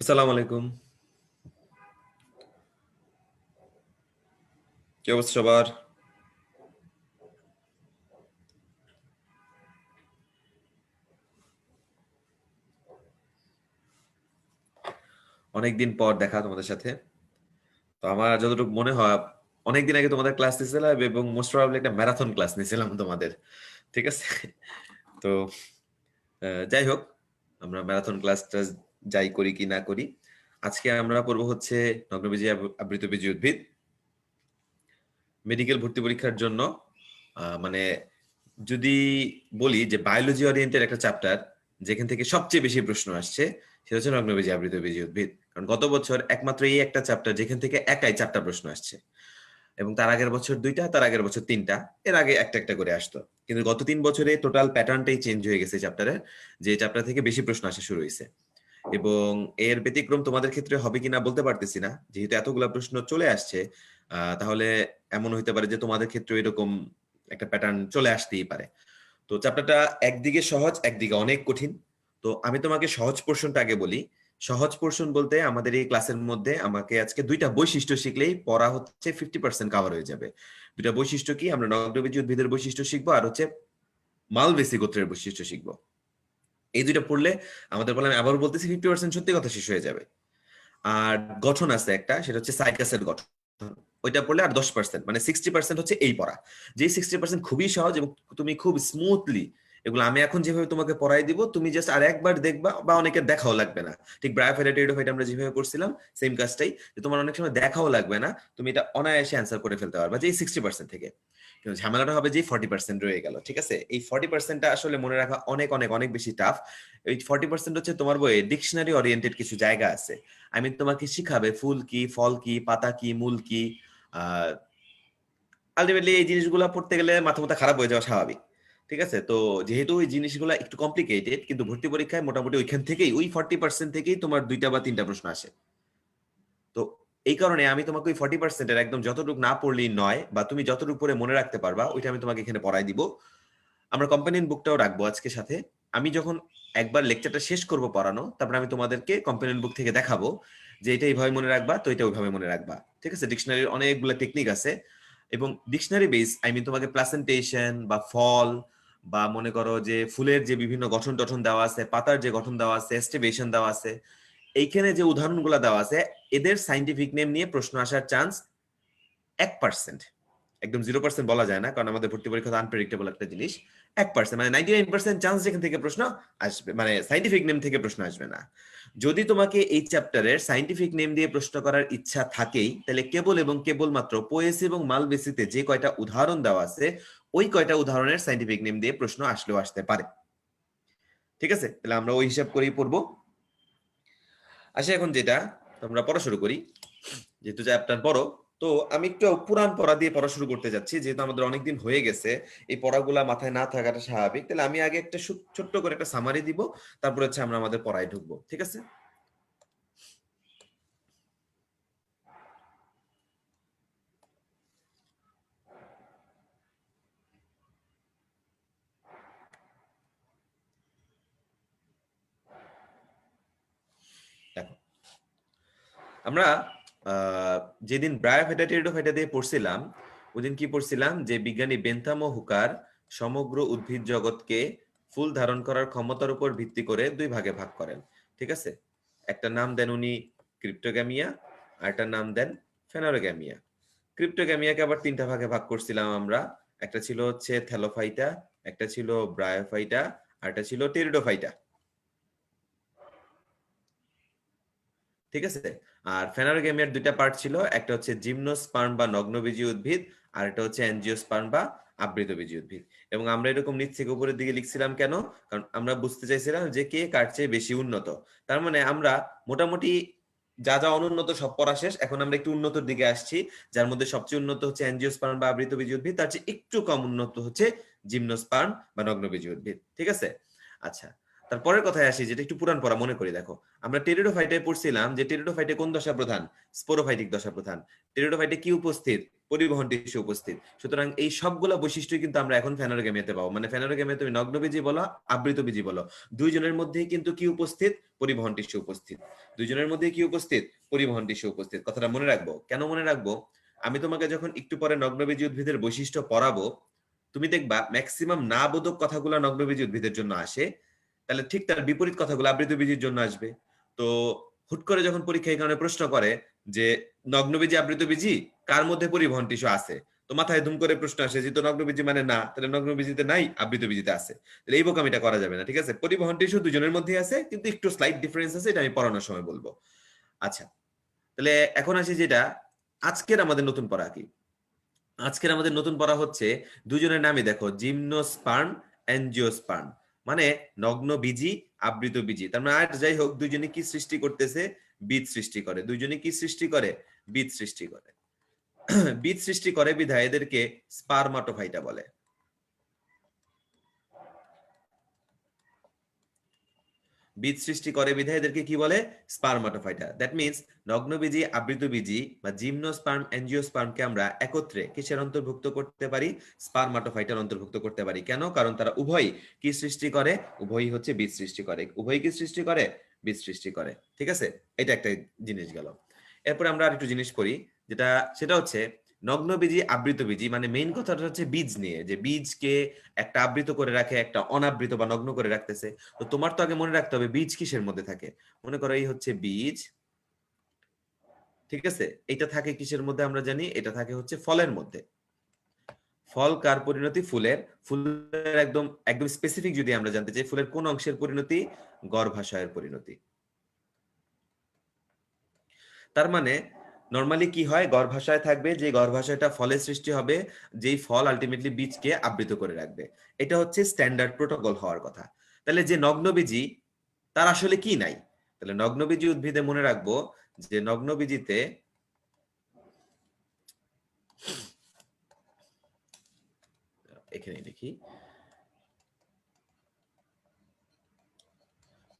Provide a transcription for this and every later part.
আসসালামু আলাইকুম। কি অবস্থা সবার? অনেকদিন পর দেখা তোমাদের সাথে। তো আমার যতটুকু মনে হয় অনেকদিন আগে তোমাদের ক্লাস নিয়েছিলাম এবং মোস্ট প্রবাবলি একটা ম্যারাথন ক্লাস নিয়েছিলাম তোমাদের। ঠিক আছে? তো যাই হোক, আমরা ম্যারাথন ক্লাসটা যাই করি কি না করি, আজকে আমরা পড়বো হচ্ছে নগ্নবীজি আবৃতবীজি উদ্ভিদ মেডিকেল ভর্তি পরীক্ষার জন্য। মানে যদি বলি যে বায়োলজি ওরিয়েন্টেড একটা চ্যাপ্টার যেখান থেকে সবচেয়ে বেশি প্রশ্ন আসছে, সেটা হচ্ছে নগ্নবীজি আবৃতবীজি উদ্ভিদ। কারণ গত বছর একমাত্র এই একটা চ্যাপ্টার যেখান থেকে একাই 4টা প্রশ্ন আসছে, এবং তার আগের বছর 2টা, তার আগের বছর 3টা, এর আগে একটা একটা করে আসতো। কিন্তু গত 3 বছরে টোটাল প্যাটার্নটাই চেঞ্জ হয়ে গেছে চ্যাপ্টারের, যে চ্যাপ্টার থেকে বেশি প্রশ্ন আসা শুরু হয়েছে। এবং এর ব্যতিক্রম তোমাদের ক্ষেত্রে হবে কিনা বলতে পারতেছি না, যেহেতু এতগুলা প্রশ্ন চলে আসছে। তাহলে এমন হইতে পারে যে তোমাদের ক্ষেত্রে এরকম একটা প্যাটার্ন চলে আসতেই পারে। তো চ্যাপ্টারটা একদিকে সহজ, একদিকে অনেক কঠিন। তো আমি তোমাকে সহজ পোর্শনটা আগে বলি। সহজ পোর্শন বলতে আমাদের এই ক্লাসের মধ্যে আমাকে আজকে 2টা বৈশিষ্ট্য শিখলেই পড়া হচ্ছে 50% কাভার হয়ে যাবে। 2টা বৈশিষ্ট্য কি? আমরা নগ্নবীজি উদ্ভিদের বৈশিষ্ট্য শিখবো, আর হচ্ছে মালবেসি গোত্রের বৈশিষ্ট্য শিখবো। এই 2টা পড়লে আমাদের বলে, আমি আবার বলতেছি, 50% সত্যি কথা শেষ হয়ে যাবে। আর গঠন আছে একটা, সেটা হচ্ছে সাইকাসের গঠন। ওইটা পড়লে আর 10%, মানে 60% হচ্ছে এই পড়া। যে 60% খুবই সহজ এবং তুমি খুব স্মুথলি এগুলো আমি এখন যেভাবে তোমাকে পড়াই দিব, তুমি জাস্ট আর একবার দেখবা, বা অনেকের দেখাও লাগবে না। ঠিক ব্রায়োফাইটা টেরিডোফাইটা আমরা যেভাবে করছিলাম সেম কাজটাই, যে তোমার অনেক সময় দেখাও লাগবে না, তুমি এটা অনায়াসে অ্যান্সার করে ফেলতে পারবা যে 60% থেকে। কিন্তু ঝামেলাটা হবে যে 40% রয়ে গেল। ঠিক আছে? এই 40%টা আসলে মনে রাখা অনেক অনেক অনেক বেশি টাফ। এই 40% হচ্ছে তোমার বইয়ে ডিকশনারি ওরিয়েন্টেড কিছু জায়গা আছে। আমি তোমাকে শিখাবে ফুল কি, ফল কি, পাতা কি, মূল কি। আলটিমেটলি এই জিনিসগুলো পড়তে গেলে মাথা মাথা খারাপ হয়ে যাওয়া স্বাভাবিক। ঠিক আছে? তো যেহেতু ওই জিনিসগুলো একটু কমপ্লিকেটেড, কিন্তু ভর্তি পরীক্ষায় মোটামুটি ওইখান থেকেই, ওই 40% থেকেই তোমার 2টা বা 3টা প্রশ্ন আসে। তো এই কারণে আমি তোমাকে ওই 40%-এর একদম যতটুকু না পড়লেই নয়, বা তুমি যতটুকু পড়ে মনে রাখতে পারবা, ওইটা আমি তোমাকে এখানে পড়াই দিব। আমরা কম্পানিয়ন বুকটাও রাখবো আজকে সাথে। আমি যখন একবার লেকচারটা শেষ করব পড়ানো, তারপর আমি তোমাদেরকে কম্পানিয়ন বুক থেকে দেখাবো যে এটা এইভাবে মনে রাখবা, তো এটা ওইভাবে মনে রাখবা। ঠিক আছে? ডিকশনারির অনেকগুলো টেকনিক আছে, এবং ডিকশনারি বেস আমি তোমাকে প্লাসেন্টেশন বা ফল, বা মনে করো যে ফুলের যে বিভিন্ন গঠন টঠন দেওয়া আছে, পাতার যে গঠন দেওয়া আছে, এস্টিভেশন দেওয়া আছে, এইখানে যে উদাহরণগুলো দেওয়া আছে, এদের সাইন্টিফিক নেম নিয়ে প্রশ্ন আসার চান্স 1%। একদম 0% বলা যায় না, কারণ আমাদের ভর্তি পরীক্ষা আনপ্রেডিক্টেবল একটা জিনিস। 1%, মানে 99% চান্স যেখান থেকে প্রশ্ন আসবে, মানে সাইন্টিফিক নেম থেকে প্রশ্ন আসবে না। যদি তোমাকে এই চ্যাপ্টারের সাইন্টিফিক নেম দিয়ে প্রশ্ন করার ইচ্ছা থাকেই, তাহলে কেবল এবং কেবলমাত্র পোয়েসি এবং মালবেসিতে যে কয়টা উদাহরণ দেওয়া আছে, ওই কয়টা উদাহরণের সাইন্টিফিক নেম দিয়ে প্রশ্ন আসলেও আসতে পারে। ঠিক আছে? তাহলে আমরা ওই হিসাব করেই পড়বো। আসে এখন যেটা, আমরা পড়া শুরু করি। যেহেতু চ্যাপ্টার বড়, তো আমি একটু পুরান পড়া দিয়ে পড়া শুরু করতে যাচ্ছি, যেহেতু আমাদের অনেকদিন হয়ে গেছে। এই পড়াগুলা মাথায় না থাকাটা স্বাভাবিক। তাহলে আমি আগে একটা ছোট্ট করে একটা সামারি দিব, তারপর হচ্ছে আমরা আমাদের পড়ায় ঢুকবো। ঠিক আছে? দেখো, আমরা যেদিন ব্রায়োফাইটা টেরিডোফাইটা দিয়ে পড়ছিলাম, ওদিন কি পড়ছিলাম যে বিজ্ঞানী বেন্থাম ও হুকার সমগ্র উদ্ভিদ জগৎকে ফুল ধারণ করার ক্ষমতার উপর ভিত্তি করে 2 ভাগে ভাগ করেন। ঠিক আছে? একটা নাম দেন উনি ক্রিপ্টোগ্যামিয়া, আর একটা নাম দেন ফেনোরোগ্যামিয়া। ক্রিপ্টোগ্যামিয়াকে আবার 3টা ভাগে ভাগ করছিলাম আমরা। একটা ছিল হচ্ছে থ্যালোফাইটা, একটা ছিল ব্রায়োফাইটা, আর একটা ছিল টেরিডোফাইটা। ঠিক আছে? আর ফেনারোগেমিয়ার 2টা পার্ট ছিল, একটা হচ্ছে জিমনোস্পার্ম বা নগ্নবীজী উদ্ভিদ, আর একটা হচ্ছে অ্যাঞ্জিওস্পার্ম বা আবৃতবীজী উদ্ভিদ। এবং আমরা এরকম নিচ থেকে উপরের দিকে লিখছিলাম কেন? কারণ আমরা বুঝতে চাইছিলাম যে কে কার চেয়ে বেশি উন্নত। তার মানে আমরা মোটামুটি যা যা অনুন্নত সব পড়া শেষ, এখন আমরা একটু উন্নতর দিকে আসছি। যার মধ্যে সবচেয়ে উন্নত হচ্ছে অ্যাঞ্জিওস্পার্ম বা আবৃতবীজী উদ্ভিদ, তার চেয়ে একটু কম উন্নত হচ্ছে জিমনোস্পার্ম বা নগ্নবীজী উদ্ভিদ। ঠিক আছে? আচ্ছা, তারপরের কথায় আসি, যেটা একটু পুরান পড়া, মনে করি। দেখো, আমরা টেরিডোফাইটে পড়ছিলাম যে টেরিডোফাইটে কোন দশা প্রধান? স্পোরোফাইটিক দশা প্রধান। টেরিডোফাইটে কি উপস্থিত? পরিবহন টিস্যু উপস্থিত। সুতরাং এই সবগুলা বৈশিষ্ট্যই কিন্তু আমরা এখন ফেনোরোগেমিয়াতে পাবো। মানে ফেনোরোগেমিয়া তুমি নগ্নবীজি বলো, আবৃতবীজি বলো, দুইজনের মধ্যেই কিন্তু কি উপস্থিত? পরিবহন টিস্যু উপস্থিত। দুইজনের মধ্যেই কি উপস্থিত? পরিবহন টিস্যু উপস্থিত। কথাটা মনে রাখবো। কেন মনে রাখবো? আমি তোমাকে যখন একটু পরে নগ্নবীজি উদ্ভিদের বৈশিষ্ট্য পড়াবো, তুমি দেখবা ম্যাক্সিমাম না বোধক কথাগুলো নগ্নবীজি উদ্ভিদের জন্য আসে, তাহলে ঠিক তার বিপরীত কথাগুলো আবৃতবীজির জন্য আসবে। তো হুট করে যখন পরীক্ষায় কারণে প্রশ্ন করে যে নগ্নবীজি আবৃতবীজি কার মধ্যে পরিবহন টিস্যু আছে, তো মাথায় ধুম করে প্রশ্ন আসে যে তো নগ্নবীজি মানে না, তাহলে নগ্নবীজিতে নাই, আবৃতবীজিতে আছে। তাহলে এই বোকামিটা করা যাবে না, ঠিক আছে? পরিবহন টিস্যু দুজনের মধ্যেই আছে, কিন্তু একটু স্লাইট ডিফারেন্স আছে, এটা আমি পড়ানোর সময় বলবো। আচ্ছা, তাহলে এখন আসি যেটা আজকের আমাদের নতুন পড়া কি। আজকের আমাদের নতুন পড়া হচ্ছে দুজনের নামই দেখো, জিমনোস্পার্ম, অ্যাঞ্জিওস্পার্ম, মানে নগ্ন বীজি, আবৃত বীজি। তার মানে আর যাই হোক, দুজনে কি সৃষ্টি করতেছে? বীজ সৃষ্টি করে। দুজনে কি সৃষ্টি করে? বীজ সৃষ্টি করে। বীজ সৃষ্টি করে বিধায় এদেরকে স্পারমাটোফাইটা বলে। বীজ সৃষ্টি করে বিধায় এদেরকে কি বলে? স্পারমাটোফাইটা। দ্যাট মিন্স নগ্নবীজি, আবৃতবীজি বা জিমনোস্পার্ম, অ্যাঞ্জিওস্পার্মকে আমরা একত্রে কিসের অন্তর্ভুক্ত করতে পারি? স্পারমাটোফাইটার অন্তর্ভুক্ত করতে পারি। কেন? কারণ তারা উভয়ই কি সৃষ্টি করে? উভয়ই হচ্ছে বীজ সৃষ্টি করে। উভয়ই কি সৃষ্টি করে? বীজ সৃষ্টি করে। ঠিক আছে, এটা একটা জিনিস গেল। এরপরে আমরা আরেকটু জিনিস করি, যেটা সেটা হচ্ছে নগ্নবীজি, আবৃতবীজি, মানে মেইন কথাটা হচ্ছে বীজ নিয়ে, যে বীজকে একটা আবৃত করে রাখে, একটা অনাবৃত বা নগ্ন করে রাখতেছে। তো তোমার তো আগে মনে রাখতে হবে বীজ কিসের মধ্যে থাকে। মনে করো এই হচ্ছে বীজ, ঠিক আছে? এটা থাকে কিসের মধ্যে আমরা জানি? এটা থাকে হচ্ছে ফলের মধ্যে। ফল কার পরিণতি? ফুলের। ফুলের একদম একদম স্পেসিফিক যদি আমরা জানতে চাই, ফুলের কোন অংশের পরিণতি? গর্ভাশয়ের পরিণতি। তার মানে নরমালি কি হয়? গর্ভাশয় থাকবে, যে গর্ভাশয়টা ফলের সৃষ্টি হবে, যেই ফল আলটিমেটলি বীজকে আবৃত করে রাখবে। এটা হচ্ছে স্ট্যান্ডার্ড প্রোটোকল হওয়ার কথা। তাহলে যে নগ্নবীজি, তার আসলে কি নাই? তাহলে নগ্নবীজি উদ্ভিদে মনে রাখবো যে নগ্নবীজিতে এখানে দেখি,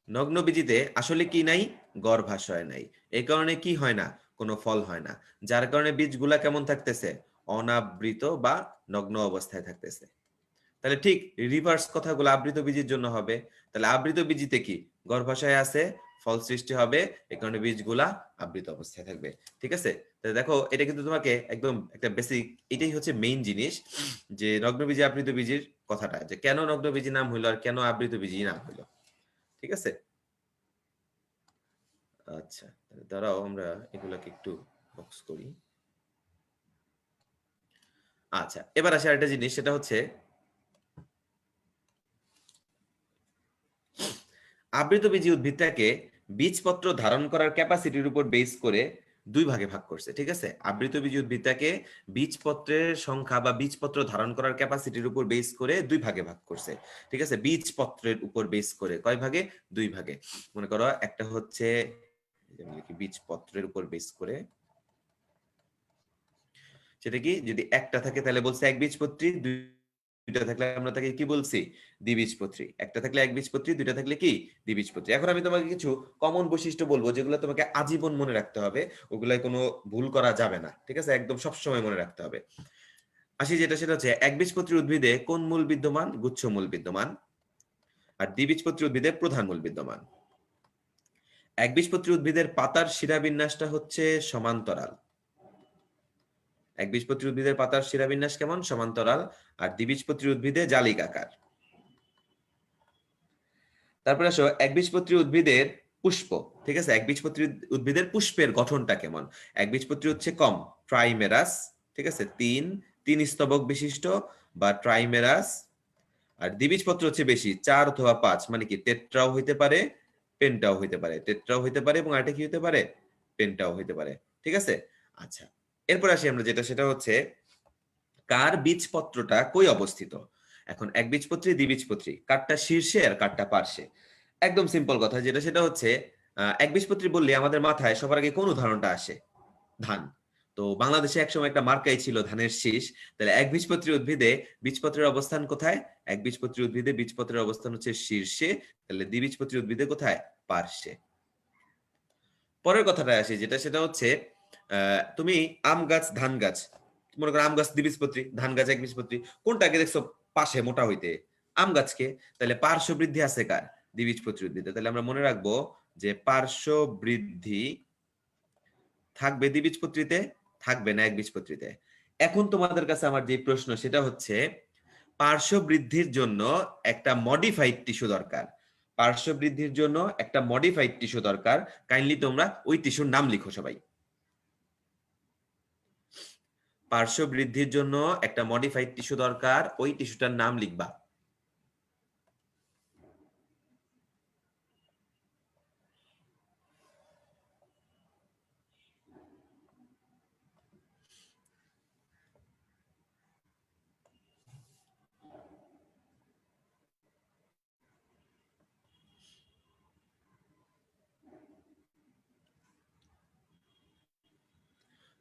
নগ্নবীজিতে আসলে কি নাই? গর্ভাশয় নাই। এই কারণে কি হয় না? কোনো ফল হয় না। যার কারণে বীজগুলা কেমন থাকতেছে? অনাবৃত বা নগ্ন অবস্থায় থাকতেছে। তাহলে ঠিক রিভার্স কথাগুলো আবৃত বীজের জন্য হবে। তাহলে আবৃত বীজিতে কি? গর্ভাশয় আছে, ফল সৃষ্টি হবে, এই কারণে বীজগুলা আবৃত অবস্থায় থাকবে। ঠিক আছে? তাহলে দেখো, এটা কিন্তু তোমাকে একদম একটা বেসিক, এটাই হচ্ছে মেইন জিনিস, যে নগ্নবীজি, আবৃত বীজির কথাটা, যে কেন নগ্নবীজি নাম হইলো আর কেন আবৃত বীজি নাম হইলো। ঠিক আছে? আচ্ছা, তাহলে দাঁড়াও আমরা এগুলাকে একটু বক্স করি। আচ্ছা, এবার আসে আরেকটা জিনিস, সেটা হচ্ছে আবৃতবীজী উদ্ভিদটাকে বীজপত্র ধারণ করার ক্যাপাসিটির উপর বেস করে দুই ভাগে ভাগ করছে। ঠিক আছে? আবৃতবীজী উদ্ভিদটাকে বীজপত্রের সংখ্যা বা বীজপত্র ধারণ করার ক্যাপাসিটির উপর বেস করে দুই ভাগে ভাগ করছে। ঠিক আছে? বীজপত্রের উপর বেস করে কয় ভাগে? দুই ভাগে। মনে করো একটা হচ্ছে বীজপত্রের উপর বেস করে, সেটা কি? যদি একটা থাকে তাহলে বলছে একবীজপত্রী, দুইটা থাকলে আমরা তাকে কি বলছি? দ্বিবীজপত্রী। একটা থাকলে একবীজপত্রী, দুইটা থাকলে কি? দ্বিবীজপত্রী। এখন আমি তোমাকে কিছু কমন বৈশিষ্ট্য বলবো, যেগুলো তোমাকে আজীবন মনে রাখতে হবে। ওগুলাই কোনো ভুল করা যাবে না। ঠিক আছে? একদম সবসময় মনে রাখতে হবে। আসি যেটা, সেটা হচ্ছে একবীজপত্রী উদ্ভিদে কোন মূল বিদ্যমান? গুচ্ছ মূল বিদ্যমান। আর দ্বিবীজপত্রী উদ্ভিদে প্রধান মূল বিদ্যমান। একবীজপত্রী উদ্ভিদের পাতার শিরাবিন্যাসটা হচ্ছে সমান্তরাল। একবীজপত্রী উদ্ভিদের পাতার শিরাবিন্যাস কেমন? সমান্তরাল। আর দ্বিবীজপত্রী উদ্ভিদে জালিকাকার। তারপরে আসো একবীজপত্রী উদ্ভিদের পুষ্প। ঠিক আছে? একবীজপত্রী উদ্ভিদের পুষ্পের গঠনটা কেমন? একবীজপত্রী হচ্ছে কম, ট্রাইমেরাস। ঠিক আছে? তিন স্তবক বিশিষ্ট বা ট্রাইমেরাস। আর দ্বিবীজপত্র হচ্ছে বেশি, 4 অথবা 5, মানে কি টেট্রাও হইতে পারে, পেন্টাও হইতে পারে। টেট্রাও হইতে পারে এবং আরেকটা কি হইতে পারে? পেন্টাও হইতে পারে। ঠিক আছে? আচ্ছা, এরপর আসি আমরা যেটা, সেটা হচ্ছে কার বীজপত্রটা কই অবস্থিত। এখন একবীজপত্রী, দ্বিবীজপত্রী, কারটা শীর্ষে আর কারটা পার্শ্বে। একদম সিম্পল কথা, যেটা সেটা হচ্ছে একবীজপত্রী বললে আমাদের মাথায় সবার আগে কোন উদাহরণটা আসে? ধান। তো বাংলাদেশে একসময় একটা মার্কাই ছিল ধানের শীষ। তাহলে একবীজপত্রী উদ্ভিদে বীজপত্রের অবস্থান কোথায়? একবীজপত্রী উদ্ভিদে বীজপত্রের অবস্থান হচ্ছে শীর্ষে। তাহলে দ্বিবীজপত্রী উদ্ভিদে কোথায়? পার্শ্বে। পরের কথাটা আসি, যেটা সেটা হচ্ছে তুমি আম গাছ, ধান গাছ, মনে করো আম গাছ দ্বিবীজপত্রী, ধান গাছ একবীজপত্রী, কোনটাকে দেখছো পাশে মোটা হইতে? আম গাছকে। তাহলে পার্শ্ব বৃদ্ধি আছে কার? দ্বিবীজপত্রী উদ্ভিদে। তাহলে আমরা মনে রাখবো যে পার্শ্ব বৃদ্ধি থাকবে দ্বিবীজপত্রীতে, থাকবে না একবীজপত্রীতে। এখন তোমাদের কাছে আমার যে প্রশ্ন সেটা হচ্ছে পার্শ্ব বৃদ্ধির জন্য একটা মডিফাইড টিস্যু দরকার। পার্শ্ব বৃদ্ধির জন্য একটা মডিফাইড টিস্যু দরকার। কাইন্ডলি তোমরা ওই টিস্যুর নাম লিখো সবাই। পার্শ্ব বৃদ্ধির জন্য একটা মডিফাইড টিস্যু দরকার, ওই টিস্যুটার নাম লিখবা।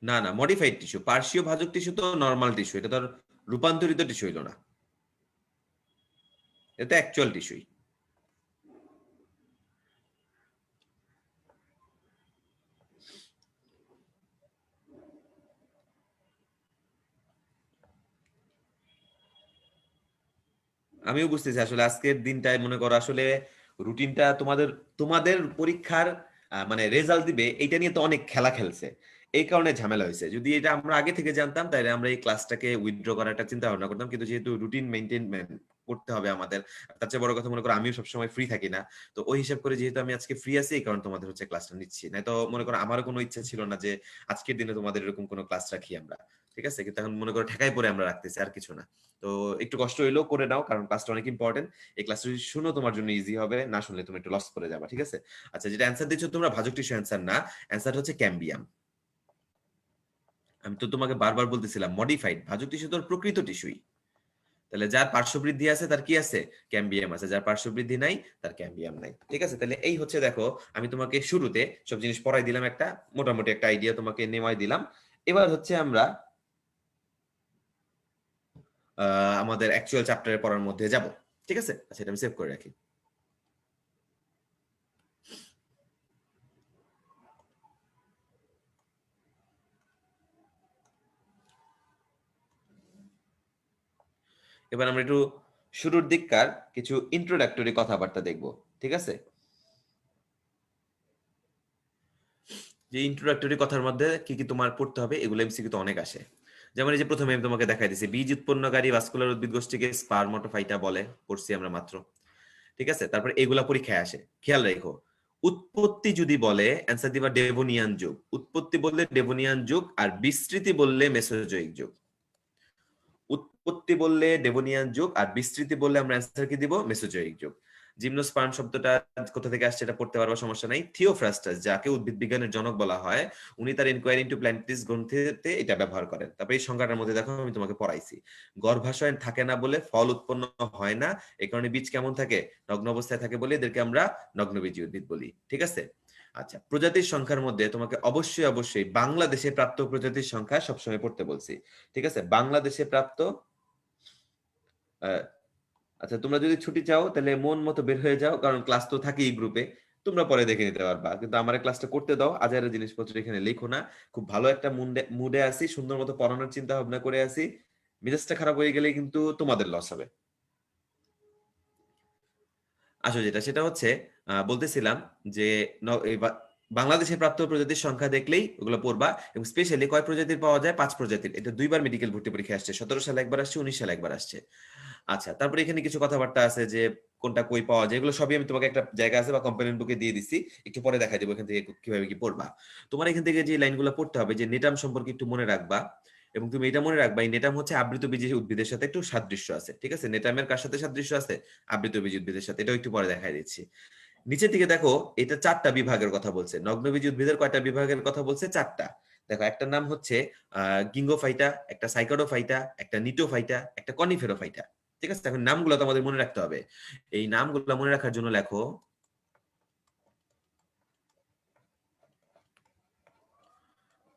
না না, মডিফাইড টিস্যু। পার্শ্বীয় ভাজক টিস্যু তো নর্মাল টিস্যু, এটা তো আর রূপান্তরিত টিস্যু হইলো না, এটা অ্যাকচুয়াল টিস্যুই। আমিও বুঝতেছি আসলে আজকের দিনটায় মনে করো আসলে রুটিনটা তোমাদের তোমাদের পরীক্ষার মানে রেজাল্ট দিবে এইটা নিয়ে তো অনেক খেলা খেলছে, এই কারণে ঝামেলা হয়েছে। যদি এটা আমরা আগে থেকে জানতাম তাহলে আমরা এই ক্লাসটাকে উইথড্র করার একটা চিন্তা ভাবনা করতাম, কিন্তু যেহেতু রুটিন মেনটেন করতে হবে আমাদের, তার চেয়ে বড় কথা মনে করো আমিও সবসময় ফ্রি থাকি না, তো ওই হিসাব করে যেহেতু আমি আজকে ফ্রি আছি এই কারণে তোমাদের হচ্ছে ক্লাসটা নিচ্ছি। না তো মনে করো আমারও কোনো ইচ্ছা ছিল না যে আজকের দিনে তোমাদের এরকম কোনো ক্লাস রাখি আমরা, ঠিক আছে, কিন্তু এখন মনে করো ঠেকাই পরে আমরা রাখতেছি, আর কিছু না। তো একটু কষ্ট হইলেও করে নাও, কারণ ক্লাসটা অনেক ইম্পর্টেন্ট। এই ক্লাসটা যদি শুনো তোমার জন্য ইজি হবে, না শুনলে তুমি একটু লস করে যাবা, ঠিক আছে? আচ্ছা, যেটা অ্যান্সার দিচ্ছ তোমরা ভাজক টিস্যু অ্যান্সার না, অ্যান্সার হচ্ছে ক্যাম্বিয়াম। আমি তো তোমাকে বারবার বলতেছিলাম মডিফাইড, ভাজক টিস্যু তোর প্রকৃত টিস্যুই। তাহলে যার পার্শ্ববৃদ্ধি আছে তার কি আছে? ক্যাম্বিয়াম আছে। যার পার্শ্ববৃদ্ধি নাই তার ক্যাম্বিয়াম নাই, ঠিক আছে? তাহলে এই হচ্ছে দেখো, আমি তোমাকে শুরুতে সব জিনিস পড়াই দিলাম, একটা মোটামুটি একটা আইডিয়া তোমাকে নেওয়াই দিলাম। এবার হচ্ছে আমরা আমাদের অ্যাকচুয়াল চ্যাপ্টারে পড়ার মধ্যে যাব, ঠিক আছে? আচ্ছা, এটা আমি সেভ করে রাখি। এবার আমরা একটু শুরুর দিককার কিছু ইন্ট্রোডাক্টরি কথাবার্তা দেখব, ঠিক আছে? যে ইন্ট্রোডাক্টরি কথার মধ্যে কি কি তোমার পড়তে হবে এগুলো এমসিকিউ তো অনেক আসে। যেমন এই যে প্রথমে আমি তোমাকে দেখাই দিছি, বীজ উৎপন্নকারী ভাস্কুলার উদ্ভিদ গোষ্ঠীকে স্পারমাটোফাইটা বলে, পড়ছি আমরা মাত্র, ঠিক আছে? তারপরে এগুলা পরীক্ষায় আসে, খেয়াল রাখো। উৎপত্তি যদি বলে অ্যান্সার দিবা ডেভোনিয়ান যুগ, উৎপত্তি বললে ডেভোনিয়ান যুগ, আর বিস্তৃতি বললে মেসোজোয়িক যুগ। উৎপত্তি বললে ডেভোনিয়ান যুগ, আর বিস্তৃতি বললে আমরা অ্যান্সার কি দিব? মেসোজোয়িক যুগ। জিমনোস্পার্ম শব্দটা কোথা থেকে আসছে এটা পড়তে পারবো, সমস্যা নাই। থিওফ্রাস্টাস, যাকে উদ্ভিদ বিজ্ঞানের জনক বলা হয়, উনি তার ইনকোয়ারি ইনটু প্ল্যান্টিস গ্রন্থিতে এটা ব্যবহার করেন। তারপরে এই সংজ্ঞাটার মধ্যে দেখো আমি তোমাকে পড়াইছি, গর্ভাশয় থাকে না বলে ফল উৎপন্ন হয় না, এই কারণে বীজ কেমন থাকে? নগ্ন অবস্থায় থাকে বলে এদেরকে আমরা নগ্নবীজী উদ্ভিদ বলি, ঠিক আছে? আচ্ছা, প্রজাতির সংখ্যার মধ্যে তোমাকে অবশ্যই অবশ্যই বাংলাদেশে প্রাপ্ত প্রজাতির সংখ্যা সবসময় পড়তে বলছি, ঠিক আছে? বাংলাদেশে প্রাপ্ত আহ, আচ্ছা, তোমরা যদি ছুটি চাও তাহলে মন মতো বের হয়ে যাও, কারণ ক্লাস তো থাকেই গ্রুপে, তোমরা পরে দেখে নিতে পারবা, কিন্তু আমার ক্লাসটা করতে দাও। আজারের জিনিসপত্র এখানে লিখো না। খুব ভালো একটা মুডে আছি, সুন্দর মতো পড়ানোর চিন্তা ভাবনা করে আছি। মেজাজটা খারাপ হয়ে গেলে কিন্তু তোমাদের লস হবে। আসলে যেটা সেটা হচ্ছে বলতেছিলাম যে বাংলাদেশে প্রাপ্ত প্রজাতির সংখ্যা দেখলেই ওগুলো পড়বা, এবং স্পেশালি কয় প্রজাতির পাওয়া যায়? 5 প্রজাতির। এটা দুইবার মেডিকেল ভর্তি পরীক্ষা আসছে, 17 সালে একবার আসছে, 19 সালে একবার আসছে। আচ্ছা, তারপরে এখানে কিছু কথাবার্তা আছে যে কোনটা কই পাওয়া যায়, এগুলো সবই আমি তোমাকে একটা জায়গা আছে বা কম্পোনেন্ট বুকে দিয়ে দিছি, একটু পরে দেখা যাবে এখান থেকে কিভাবে কি পড়বা। তোমার এখান থেকে যে লাইনগুলো পড়তে হবে, যে নেটাম সম্পর্কে একটু মনে রাখবা, এবং তুমি এটা মনে রাখবা এই নেটাম হচ্ছে আবৃতবীজী উদ্ভিদের সাথে একটু সাদৃশ্য আছে, ঠিক আছে? নেটামের কার সাথে সাদৃশ্য আছে? আবৃতবীজী উদ্ভিদের সাথে। এটাও একটু পরে দেখাই দিচ্ছি। নিচের দিকে দেখো, এটা 4টা বিভাগের কথা বলছে। নগ্নবীজী উদ্ভিদের কয়টা বিভাগের কথা বলছে? 4টা। দেখো, একটা নাম হচ্ছে গিঙ্গোফাইটা, একটা সাইকাডোফাইটা, একটা নিটোফাইটা, একটা কনিফেরোফাইটা, ঠিক আছে? এখন নামগুলো তো আমাদের মনে রাখতে হবে। এই নামগুলো মনে রাখার জন্য লেখো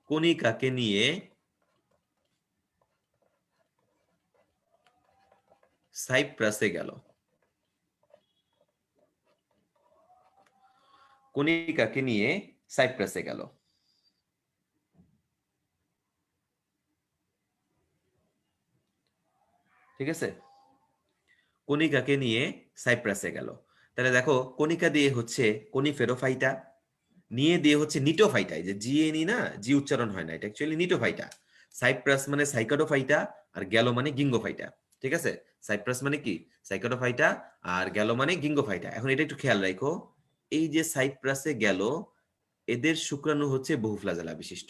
কণিকাকে নিয়ে সাইপ্রাসে গেল। কণিকাকে নিয়ে সাইপ্রাসে গেল। ঠিক আছে? কণিকাকে নিয়ে সাইপ্রাসে গেল। তাহলে দেখো কণিকা দিয়ে হচ্ছে কনিফেরোফাইটা, নিয়ে দিয়ে হচ্ছে নিটোফাইটা। এই যে জিএনই না, জি উচ্চারণ হয় না, এটা অ্যাকচুয়ালি নিটোফাইটা। সাইপ্রাস মানে সাইকাডোফাইটা, আর গেল মানে গিঙ্গোফাইটা। ঠিক আছে? সাইপ্রাস মানে কি সাইকাডোফাইটা, আর গেল মানে গিঙ্গোফাইটা। এখন এটা একটু খেয়াল রাখো, এই যে সাইপ্রাসে গেল, এদের শুক্রাণু হচ্ছে বহু ফ্লাজেলা বিশিষ্ট।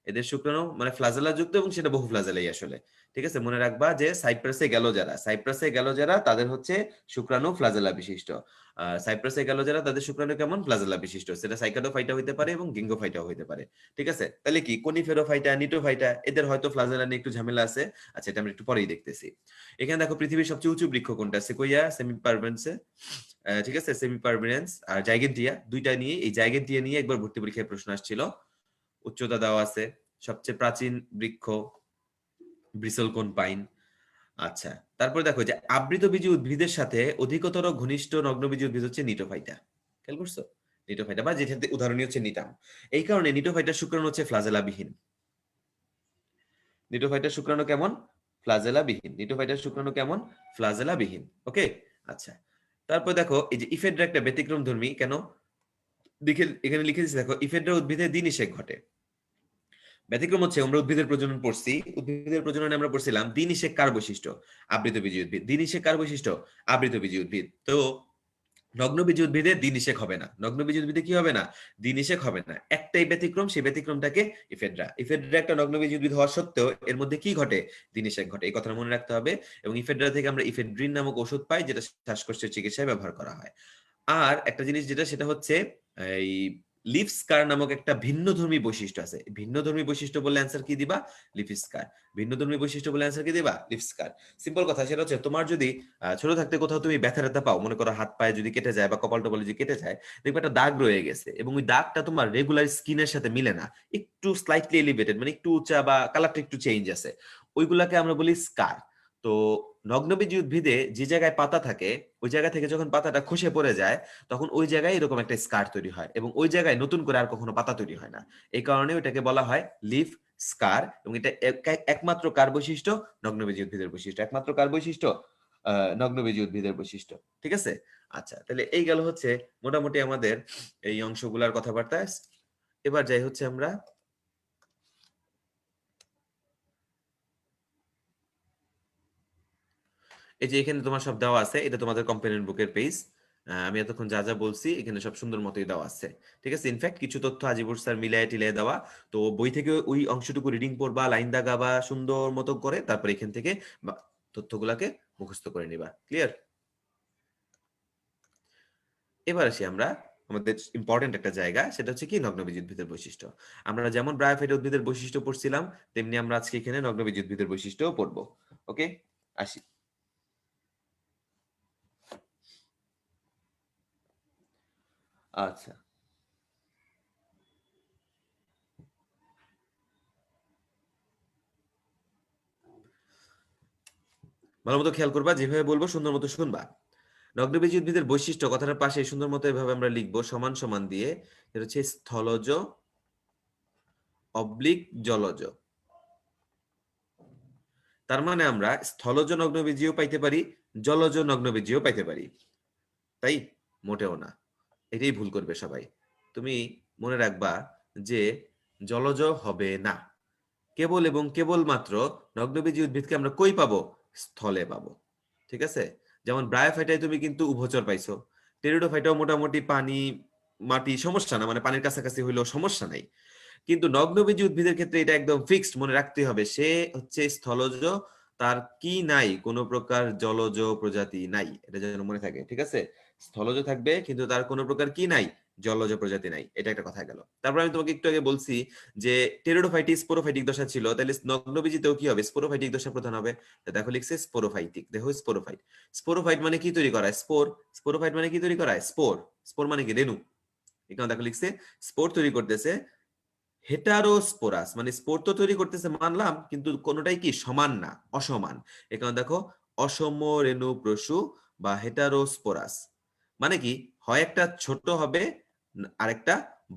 এদের শুক্রাণু মানে ফ্লাজেলা যুক্ত, এবং সেটা বহু ফ্লাজেলাই আসলে। ঠিক আছে? মনে রাখবা যে সাইপ্রাসে গেল যারা তাদের হচ্ছে শুক্রাণু ফ্লাজেলা বিশিষ্ট। সাইপ্রাসে গেল যারা তাদের শুক্রাণু কেমন, ফ্লাজেলা বিশিষ্ট। সেটা সাইকাডোফাইটা হইতে পারে এবং গিঙ্গোফাইটাও হইতে পারে। ঠিক আছে? তাহলে কি কনিফেরোফাইটা, নিটোফাইটা, এদের হয়তো ফ্লাজেলা নিয়ে একটু ঝামেলা আছে। আচ্ছা, এটা আমরা একটু পরেই দেখতেছি। এখানে দেখো পৃথিবীর সবচেয়ে উঁচু বৃক্ষ কোনটা, সেকোইয়া, সেমিপারভেন্সে, ঠিক আছে, সেমিপারভিনেন্স আর জাইগেন্টিয়া, দুইটা নিয়ে, এই জাইগেন্টিয়া নিয়ে একবার ভর্তি পরীক্ষায় প্রশ্ন আসছিল। উচ্চতা দেওয়া আছে, সবচেয়ে প্রাচীন বৃক্ষ ব্রিসেলকোন পাইন। আচ্ছা, তারপর দেখো যে আবৃতবীজী উদ্ভিদের সাথে অধিকতর ঘনিষ্ঠ নগ্নবীজী উদ্ভিদ হচ্ছে নিটোফাইটা। খেয়াল করছো? নিটোফাইটা, বা যেটাতে উদাহরণই হচ্ছে নিটাম। এই কারণে নিটোফাইটার শুক্রাণু হচ্ছে ফ্লাজেলাবিহীন। নিটোফাইটার শুক্রাণু কেমন, ফ্লাজেলাবিহীন। নিটোফাইটার শুক্রাণু কেমন, ফ্লাজেলাবিহীন। ওকে, আচ্ছা। তারপর দেখো এই যে ইফেড্রা একটা ব্যতিক্রম ধর্মী কেন, দেখে এখানে লিখে দিচ্ছি দেখো, ইফেড্রা উদ্ভিদে দিনিষেক ঘটে। ব্যতিক্রম হচ্ছে, আমরা উদ্ভিদের প্রজনন পড়ছি, উদ্ভিদের প্রজননে আমরা পড়ছিলাম দিনিষেক কার বৈশিষ্ট্য, আবৃতবীজী উদ্ভিদ। দিনিষেক কার বৈশিষ্ট্য, আবৃতবীজী উদ্ভিদ। তো নগ্নবীজী উদ্ভিদে দিনিষেক হবে না, নগ্নবীজী উদ্ভিদে কি হবে না, দিনিষেক হবে না। একটাই ব্যতিক্রম, সেই ব্যতিক্রমটাকে ইফেড্রা। ইফেড্রা একটা নগ্নবীজী উদ্ভিদ হওয়া সত্ত্বেও এর মধ্যে কি ঘটে, দিনিষেক ঘটে। এই কথাটা মনে রাখতে হবে। এবং ইফেড্রা থেকে আমরা ইফেড্রিন নামক ওষুধ পাই, যেটা শ্বাসকষ্টের চিকিৎসায় ব্যবহার করা হয়। আর একটা জিনিস যেটা, সেটা হচ্ছে এই লিফ স্কার নামক একটা ভিন্নধর্মী বৈশিষ্ট্য আছে। ভিন্নধর্মী বৈশিষ্ট্য বললে অ্যান্সার কি দিবা, লিফ স্কার। ভিন্নধর্মী বৈশিষ্ট্য বলে অ্যান্সার কি দিবা, লিফ স্কার। সিম্পল কথা, সেটা হচ্ছে তোমার যদি ছোট থাকতে কোথাও তুমি ব্যথা ট্যাথা পাও, মনে করো হাত পায়ে যদি কেটে যায় বা কপাল টপালে যদি কেটে যায়, দেখবে একটা দাগ রয়ে গেছে, এবং ওই দাগটা তোমার রেগুলার স্কিনের সাথে মিলে না, একটু স্লাইটলি এলিভেটেড, মানে একটু উঁচা বা কালারটা একটু চেঞ্জ আছে, ওইগুলাকে আমরা বলি স্কার। তো নগ্নবীজী উদ্ভিদে যে জায়গায় পাতা থাকে, ওই জায়গা থেকে যখন পাতাটা খসে পড়ে যায়, তখন ওই জায়গায় এরকম একটা স্কার তৈরি হয়, এবং ওই জায়গায় নতুন করে আর কখনো পাতা তৈরি হয় না। এই কারণে ওইটাকে বলা হয় লিফ স্কার। এবং এটা একমাত্র কার বৈশিষ্ট্য, নগ্নবীজী উদ্ভিদের বৈশিষ্ট্য। একমাত্র কার বৈশিষ্ট্য, নগ্নবীজী উদ্ভিদের বৈশিষ্ট্য। ঠিক আছে? আচ্ছা, তাহলে এই গেল হচ্ছে মোটামুটি আমাদের এই অংশগুলার কথাবার্তা। এবার যাই হচ্ছে আমরা, এই যে এখানে তোমার সব দেওয়া আছে, এটা তোমাদের কম্পেনিয়ন বুকের পেজ। আমি এতক্ষণ যা যা বলছি এখানে সব সুন্দর মতোই দেওয়া আছে। ঠিক আছে? ইনফ্যাক্ট কিছু তথ্য আজিবুর স্যার মিলায় টিলায় দেওয়া। তো বই থেকে ওই অংশটুকু রিডিং পড়বা, লাইন দাগাবা সুন্দর মতো করে, তারপর এখান থেকে তথ্যগুলাকে মুখস্থ করে নিবা। ক্লিয়ার? এবার আসি আমরা আমাদের ইম্পর্টেন্ট একটা জায়গা, সেটা হচ্ছে কি, নগ্নবীজী উদ্ভিদের বৈশিষ্ট্য। আমরা যেমন ব্রায়োফাইটা উদ্ভিদের বৈশিষ্ট্য পড়ছিলাম, তেমনি আমরা আজকে এখানে নগ্নবীজী উদ্ভিদের বৈশিষ্ট্যও পড়বো। ওকে, আসি। আচ্ছা, ভালো মতো খেয়াল করবা, যেভাবে বলবো সুন্দর মতো শুনবা। নগ্নবীজী উদ্ভিদের বৈশিষ্ট্য কথাটার পাশে সুন্দর মতো এভাবে আমরা লিখবো সমান সমান দিয়ে, এটা হচ্ছে স্থলজ অবলিক জলজ। তার মানে আমরা স্থলজ নগ্নবীজীও পাইতে পারি, জলজ নগ্নবীজীও পাইতে পারি। তাই? মোটেও না, এটাই ভুল করবে সবাই। তুমি মনে রাখবা যে জলজ হবে না। কেবল এবং কেবলমাত্র নগ্নবীজী উদ্ভিদকে আমরা কই পাবো, স্থলে পাবো। ঠিক আছে? যেমন ব্রায়োফাইটায় তুমি কিন্তু উভচর পাইছো, টেরিডোফাইটাও মোটামুটি পানি মাটি সমস্যা না, মানে পানির কাছাকাছি হইলেও সমস্যা নাই। কিন্তু নগ্নবীজী উদ্ভিদের ক্ষেত্রে এটা একদম ফিক্সড, মনে রাখতে হবে, সে হচ্ছে স্থলজ, তার কি নাই, কোনো প্রকার জলজ প্রজাতি নাই, এটা যেন মনে থাকে। ঠিক আছে? স্থলজ থাকবে, কিন্তু তার কোনো প্রকার কি নাই, জলজ প্রজাতি নাই। এটা একটা কথা গেল। তারপর আমি তোমাকে একটু আগে বলছি যে টেরিডোফাইটি স্পোরোফাইটিক দশা ছিল, তাহলে নগ্নবীজিতেও কি হবে, স্পোরোফাইটিক দশা প্রধান হবে। তো দেখো লিখছে স্পোরোফাইটিক, দেখো স্পোরোফাইট। স্পোরোফাইট মানে কি তৈরি করায়, স্পোর। স্পোরোফাইট মানে কি তৈরি করায়, স্পোর। স্পোর মানে কি, রেণু। এখানে দেখো লিখছে স্পোর তৈরি করতেছে। হেটারোস্পোরাস মানে স্পোর তো তৈরি করতেছে মানলাম, কিন্তু কোনোটাই কি সমান না, অসমান। এখানে দেখো অসম রেণু প্রসূ বা হেটারোস্পোরাস, মানে কি, হয় একটা ছোট হবে আরেকটা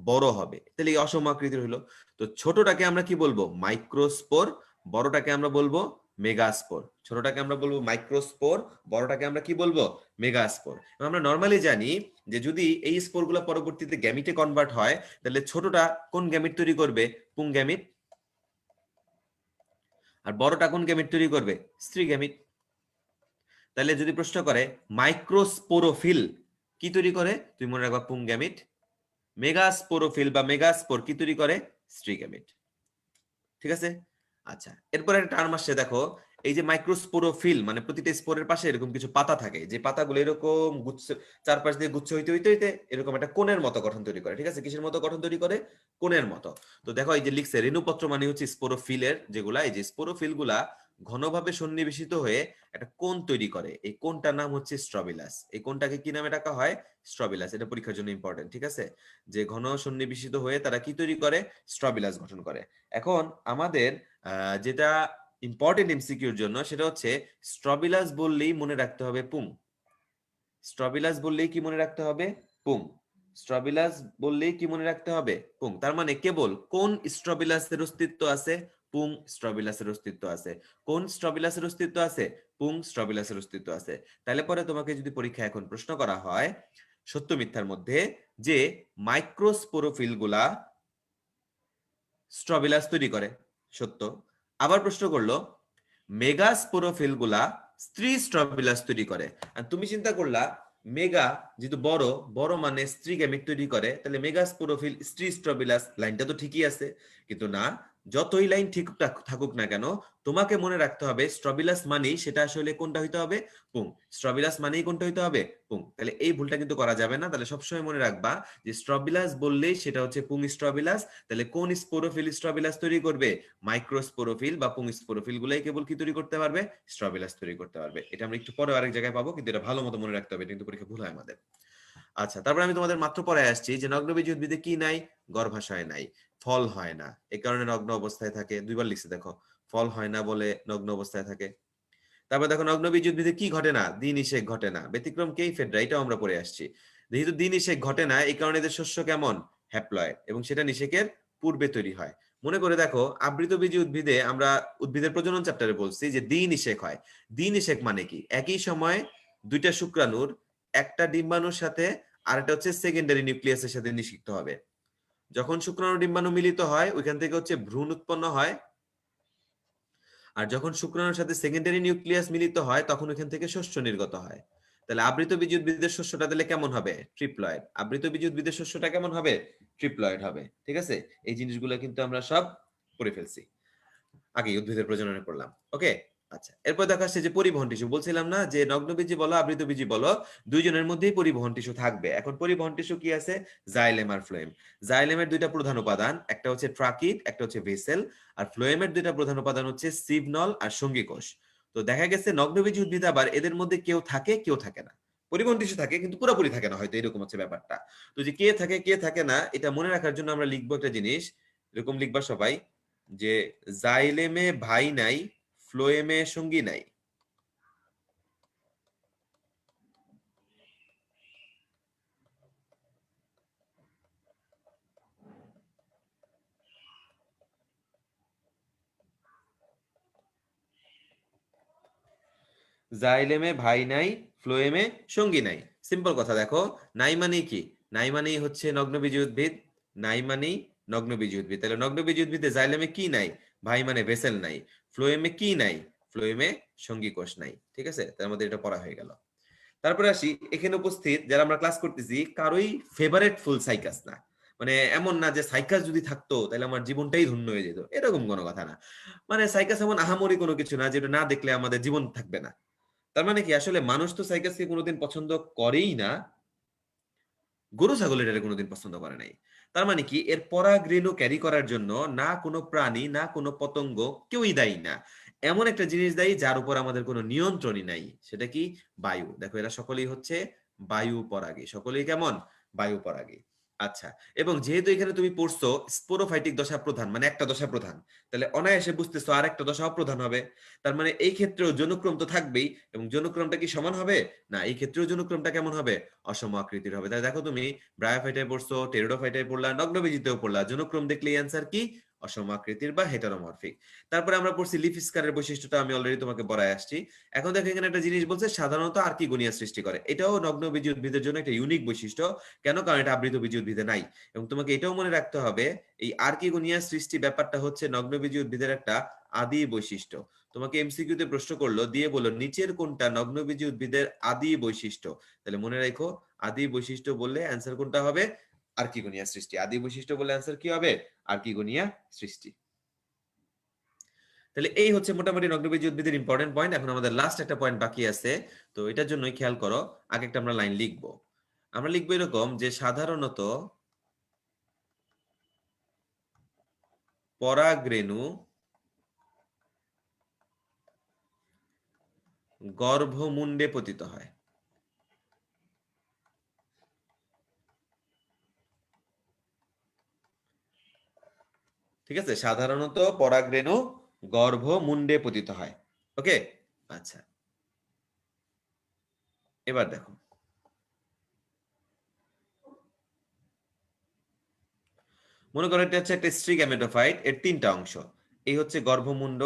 বড় হবে, তাহলে এই অসম আকৃতির হলো। তো ছোটটাকে আমরা কি বলবো, মাইক্রোস্পোর। বড়টাকে আমরা বলবো মেগাস্পোর। ছোটটাকে আমরা বলবো মাইক্রোস্পোর, বড়টাকে আমরা কি বলবো? মেগাস্পোর। আমরা নর্মালি জানি যে যদি এই স্পোরগুলো পরবর্তীতে গ্যামিটে কনভার্ট হয় তাহলে ছোটটা কোন গ্যামিট তৈরি করবে? পুং গ্যামিট। আর বড়টা কোন গ্যামিট তৈরি করবে? স্ত্রী গ্যামিট। তাহলে যদি প্রশ্ন করে মাইক্রোস্পোরোফিল কি তৈরি করে, তুমি মনে রাখবা পুং গ্যামিট। মেগাস্পোরোফিল বা মেগাস্পোর কি তৈরি করে? স্ত্রী গ্যামিট। ঠিক আছে? আচ্ছা, এরপর একটা টার্ম আসছে দেখো, এই যে মাইক্রোস্পোরোফিল মানে প্রতিটা স্পোরের পাশে এরকম কিছু পাতা থাকে, যে পাতাগুলো এরকম গুচ্ছ, চারপাশ দিয়ে গুচ্ছ হইতে হইতে হইতে এরকম একটা কোণের মতো গঠন তৈরি করে। ঠিক আছে? কিসের মতো গঠন তৈরি করে? কোণের মতো। তো দেখো এই যে লিখছে রেণুপত্র মানে হচ্ছে স্পোরোফিলের যেগুলা, এই যে স্পোরোফিল গুলা ঘনভাবে সন্নিবেশিত হয়ে একটা কোণ তৈরি করে। এই কোণটার নাম হচ্ছে স্ট্রবিলাস। এই কোণটাকে কি নামে ডাকা হয়? স্ট্রবিলাস। এটা পরীক্ষার জন্য ইম্পর্টেন্ট। ঠিক আছে? যে ঘন সন্নিবেশিত হয়ে তারা কি তৈরি করে? স্ট্রবিলাস গঠন করে। এখন আমাদের যেটা ইম্পর্টেন্ট এমসিকিউর জন্য সেটা হচ্ছে স্ট্রবিলাস বললেই মনে রাখতে হবে পুং। স্ট্রবিলাস বললেই কি মনে রাখতে হবে? পুং। স্ট্রবিলাস বললেই কি মনে রাখতে হবে? পুং। তার মানে কেবল কোন স্ট্রবিলাসের অস্তিত্ব আছে? পুং স্ট্রবিলাসের অস্তিত্ব আছে। কোন স্ট্রবিলাসের অস্তিত্ব আছে? পুং স্ট্রবিলাসের অস্তিত্ব আছে। তাহলে পরে তোমাকে যদি পরীক্ষা এখন প্রশ্ন করা হয় সত্য মিথ্যার মধ্যে যে মাইক্রোস্পোরোফিল গুলা স্ট্রবিলাস তৈরি করে, সত্য। আবার প্রশ্ন করলো মেগাস্পোরোফিল গুলা স্ত্রী স্ট্রবিলাস তৈরি করে। আর তুমি চিন্তা করলা মেগা যেহেতু বড়, বড় মানে স্ত্রী গ্যামেট তৈরি করে, তাহলে মেগাস্পোরোফিল স্ত্রী স্ট্রবিলাস, লাইনটা তো ঠিকই আছে। কিন্তু না, যতই লাইন ঠিক থাকুক না কেন, তোমাকে মনে রাখতে হবে স্ট্রবিলাস মানেই সেটা আসলে কোনটা হইতে হবে? পুং। স্ট্রবিলাস মানেই কোনটা হইতে হবে? পুং। তাহলে এই ভুলটা কিন্তু করা যাবে না। তাহলে সবসময় মনে রাখবা যে স্ট্রবিলাস বললেই সেটা হচ্ছে পুং স্ট্রবিলাস। তাহলে কোন স্পোরোফিল স্ট্রবিলাস তৈরি করবে? মাইক্রোস্পোরোফিল বা পুং স্পোরোফিল গুলাই কেবল কি তৈরি করতে পারবে? স্ট্রবিলাস তৈরি করতে পারবে। এটা আমরা একটু পরে আরেক জায়গায় পাবো, কিন্তু এটা ভালো মতো মনে রাখতে হবে, এটা কিন্তু পরীক্ষা ভুল হয় আমাদের। আচ্ছা, তারপর আমি তোমাদের মাত্র পরে আসছি যে নগ্নবীজি উদ্ভিদে কি নাই? গর্ভাশয় নাই, ফল হয় না, এই কারণে নগ্ন অবস্থায় থাকে। দুইবার লিখছে দেখো, ফল হয় না বলে নগ্ন অবস্থায় থাকে। তারপর দেখো নগ্নবীজ উদ্ভিদে কি ঘটে না? দিন নিষেক ঘটে না। ব্যতিক্রম কেই ফেডরা, এটাও আমরা পড়ে আসছি। যেহেতু দিন নিষেক ঘটে না, এই কারণে এদের শস্য কেমন? হ্যাপ্লয়েড, এবং সেটা নিষেকের পূর্বে তৈরি হয়। মনে করে দেখো আবৃতবীজী উদ্ভিদে আমরা উদ্ভিদের প্রজনন চ্যাপ্টারে বলছি যে দ্বি নিষেক হয়। দ্বি নিষেক মানে কি? একই সময় দুইটা শুক্রাণুর একটা ডিম্বাণুর সাথে আরেকটা হচ্ছে সেকেন্ডারি নিউক্লিয়াসের সাথে নিষিক্ত হবে। যখন শুক্রাণু ডিম্বাণু মিলিত হয় ওইখান থেকে হচ্ছে ভ্রূণ উৎপন্ন হয়। আর যখন শুক্রাণুর সাথে সেকেন্ডারি নিউক্লিয়াস মিলিত হয় তখন ওখান থেকে শস্য নির্গত হয়। তাহলে আবৃতবীজী উদ্ভিদের শস্যটা তাহলে কেমন হবে? ট্রিপ্লয়েড। আবৃতবীজী উদ্ভিদের শস্যটা কেমন হবে? ট্রিপ্লয়েড হবে। ঠিক আছে? এই জিনিসগুলো কিন্তু আমরা সব পড়ে ফেলছি, আগে উদ্ভিদের প্রজননে পড়লাম। ওকে। আচ্ছা, এরপর দেখা যাচ্ছে যে পরিবহন টিস্যু। বলছিলাম না যে নগ্নবীজি বলো আবৃতবীজি বলো দুইজনের মধ্যেই পরিবহন টিস্যু থাকবে। এখন পরিবহন টিস্যু কি আছে? জাইলেম আর ফ্লোয়েম। জাইলেমের দুইটা প্রধান উপাদান, একটা হচ্ছে ট্রাকিড, একটা হচ্ছে ভেসেল। আর ফ্লোয়েমের দুইটা প্রধান উপাদান হচ্ছে সিভনল আর সঙ্গী কোষ। তো দেখা গেছে নগ্নবীজি উদ্ভিদ আবার এদের মধ্যে কেউ থাকে কেউ থাকে না। পরিবহন টিস্যু থাকে কিন্তু পুরোপুরি থাকে না, হয়তো এরকম হচ্ছে ব্যাপারটা। তো যে কে থাকে কে থাকে না এটা মনে রাখার জন্য আমরা লিখবো একটা জিনিস, এরকম লিখবা সবাই যে জাইলেমে ভাই নাই, ফ্লোয়েমে সঙ্গী নাই। জাইলেমে ভাই নাই, ফ্লোয়েমে সঙ্গী নাই। সিম্পল কথা দেখো, নাই মানেই কি? নাই মানেই হচ্ছে নগ্নবীজি উদ্ভিদ। নাই মানেই নগ্নবীজি উদ্ভিদ। তাহলে নগ্নবীজি উদ্ভিদে জাইলেমে কি নাই? ভাই মানে ভেসেল নাই। ফ্লোয়েমে কি নাই? ফ্লোয়েমে সঙ্গী কোষ নাই। ঠিক আছে? তার মধ্যে এটা পড়া হয়ে গেল। তারপরে আসি, এখানে উপস্থিত যারা আমরা ক্লাস করতেছি কারোই ফেভারিট ফুল সাইকাস না। মানে এমন না যে সাইকাস যদি থাকতো তাহলে আমার জীবনটাই ধন্য হয়ে যেত, এরকম কোনো কথা না। মানে সাইকাস এমন আহামরি কোনো কিছু না যেটা না দেখলে আমাদের জীবন থাকবে না। তার মানে কি আসলে মানুষ তো সাইকাসকে কোনোদিন পছন্দ করেই না, গরু ছাগল এটা কোনোদিন পছন্দ করে নাই। তার মানে কি এর পরাগরেণু ক্যারি করার জন্য না কোনো প্রাণী না কোনো পতঙ্গ কেউই দায়ী না। এমন একটা জিনিস দায়ী যার উপর আমাদের কোনো নিয়ন্ত্রণই নাই, সেটা কি? বায়ু। দেখো এরা সকলেই হচ্ছে বায়ু পরাগী, সকলেই কেমন? বায়ু পরাগী। আচ্ছা, এবং যেহেতু এখানে তুমি পড়ছো স্পোরোফাইটিক দশা প্রধান মানে একটা দশা প্রধান, তাহলে অনায়াসে বুঝতেছো আর একটা দশা অপ্রধান হবে। তার মানে এই ক্ষেত্রেও জনুক্রম তো থাকবেই, এবং জনুক্রমটা কি সমান হবে? না, এই ক্ষেত্রেও জনুক্রমটা কেমন হবে? অসম আকৃতির হবে। তাই দেখো তুমি ব্রায়োফাইটায় পড়ছো, টেরিডোফাইটায় পড়লা, নগ্নবীজিতেও পড়লা, জনুক্রম দেখলে অ্যান্সার কি? অসম আকৃতির বা হেটারোমরফিক। তারপরে আমরা পড়ছি লিফ স্কারের বৈশিষ্ট্যটা আমি অলরেডি তোমাকে পড়ায় আসছি। এখন দেখো এখানে একটা জিনিস বলছে সাধারণত আর্কিগোনিয়া সৃষ্টি করে। এটাও নগ্নবীজী উদ্ভিদের জন্য একটা ইউনিক বৈশিষ্ট্য। কেন? কারণ এটা আবৃতবীজী উদ্ভিদে নাই। এবং তোমাকে এটাও মনে রাখতে হবে এই আর্কিগোনিয়া সৃষ্টি ব্যাপারটা হচ্ছে নগ্নবীজী উদ্ভিদের একটা আদি বৈশিষ্ট্য। তোমাকে এমসিকিউতে প্রশ্ন করলো দিয়ে বললো নিচের কোনটা নগ্নবীজী উদ্ভিদের আদি বৈশিষ্ট্য। তাহলে মনে রাখো আদি বৈশিষ্ট্য বললে অ্যান্সার কোনটা হবে? আর্কিগোনিয়া সৃষ্টি। আদি বৈশিষ্ট্য বললে অ্যান্সার কি হবে? আর্কিগোনিয়া সৃষ্টি। তাহলে এই হচ্ছে মোটামুটি নগ্নবীজী উদ্ভিদের ইম্পর্টেন্ট পয়েন্ট। এখন আমাদের লাস্ট একটা পয়েন্ট বাকি আছে, তো এটার জন্যই খেয়াল করো। আগে একটা আমরা লাইন লিখবো। আমরা লিখবো এরকম যে সাধারণত পরাগরেণু গর্ভমুণ্ডে পতিত হয়। ঠিক আছে, সাধারণত পরাগরেণু গর্ভমুণ্ডে পতিত হয়। ওকে, আচ্ছা এবার দেখো, মনে করো এটা হচ্ছে একটা স্ত্রী গ্যামেটোফাইট, এর তিনটা অংশ। এই হচ্ছে গর্ভমুণ্ড,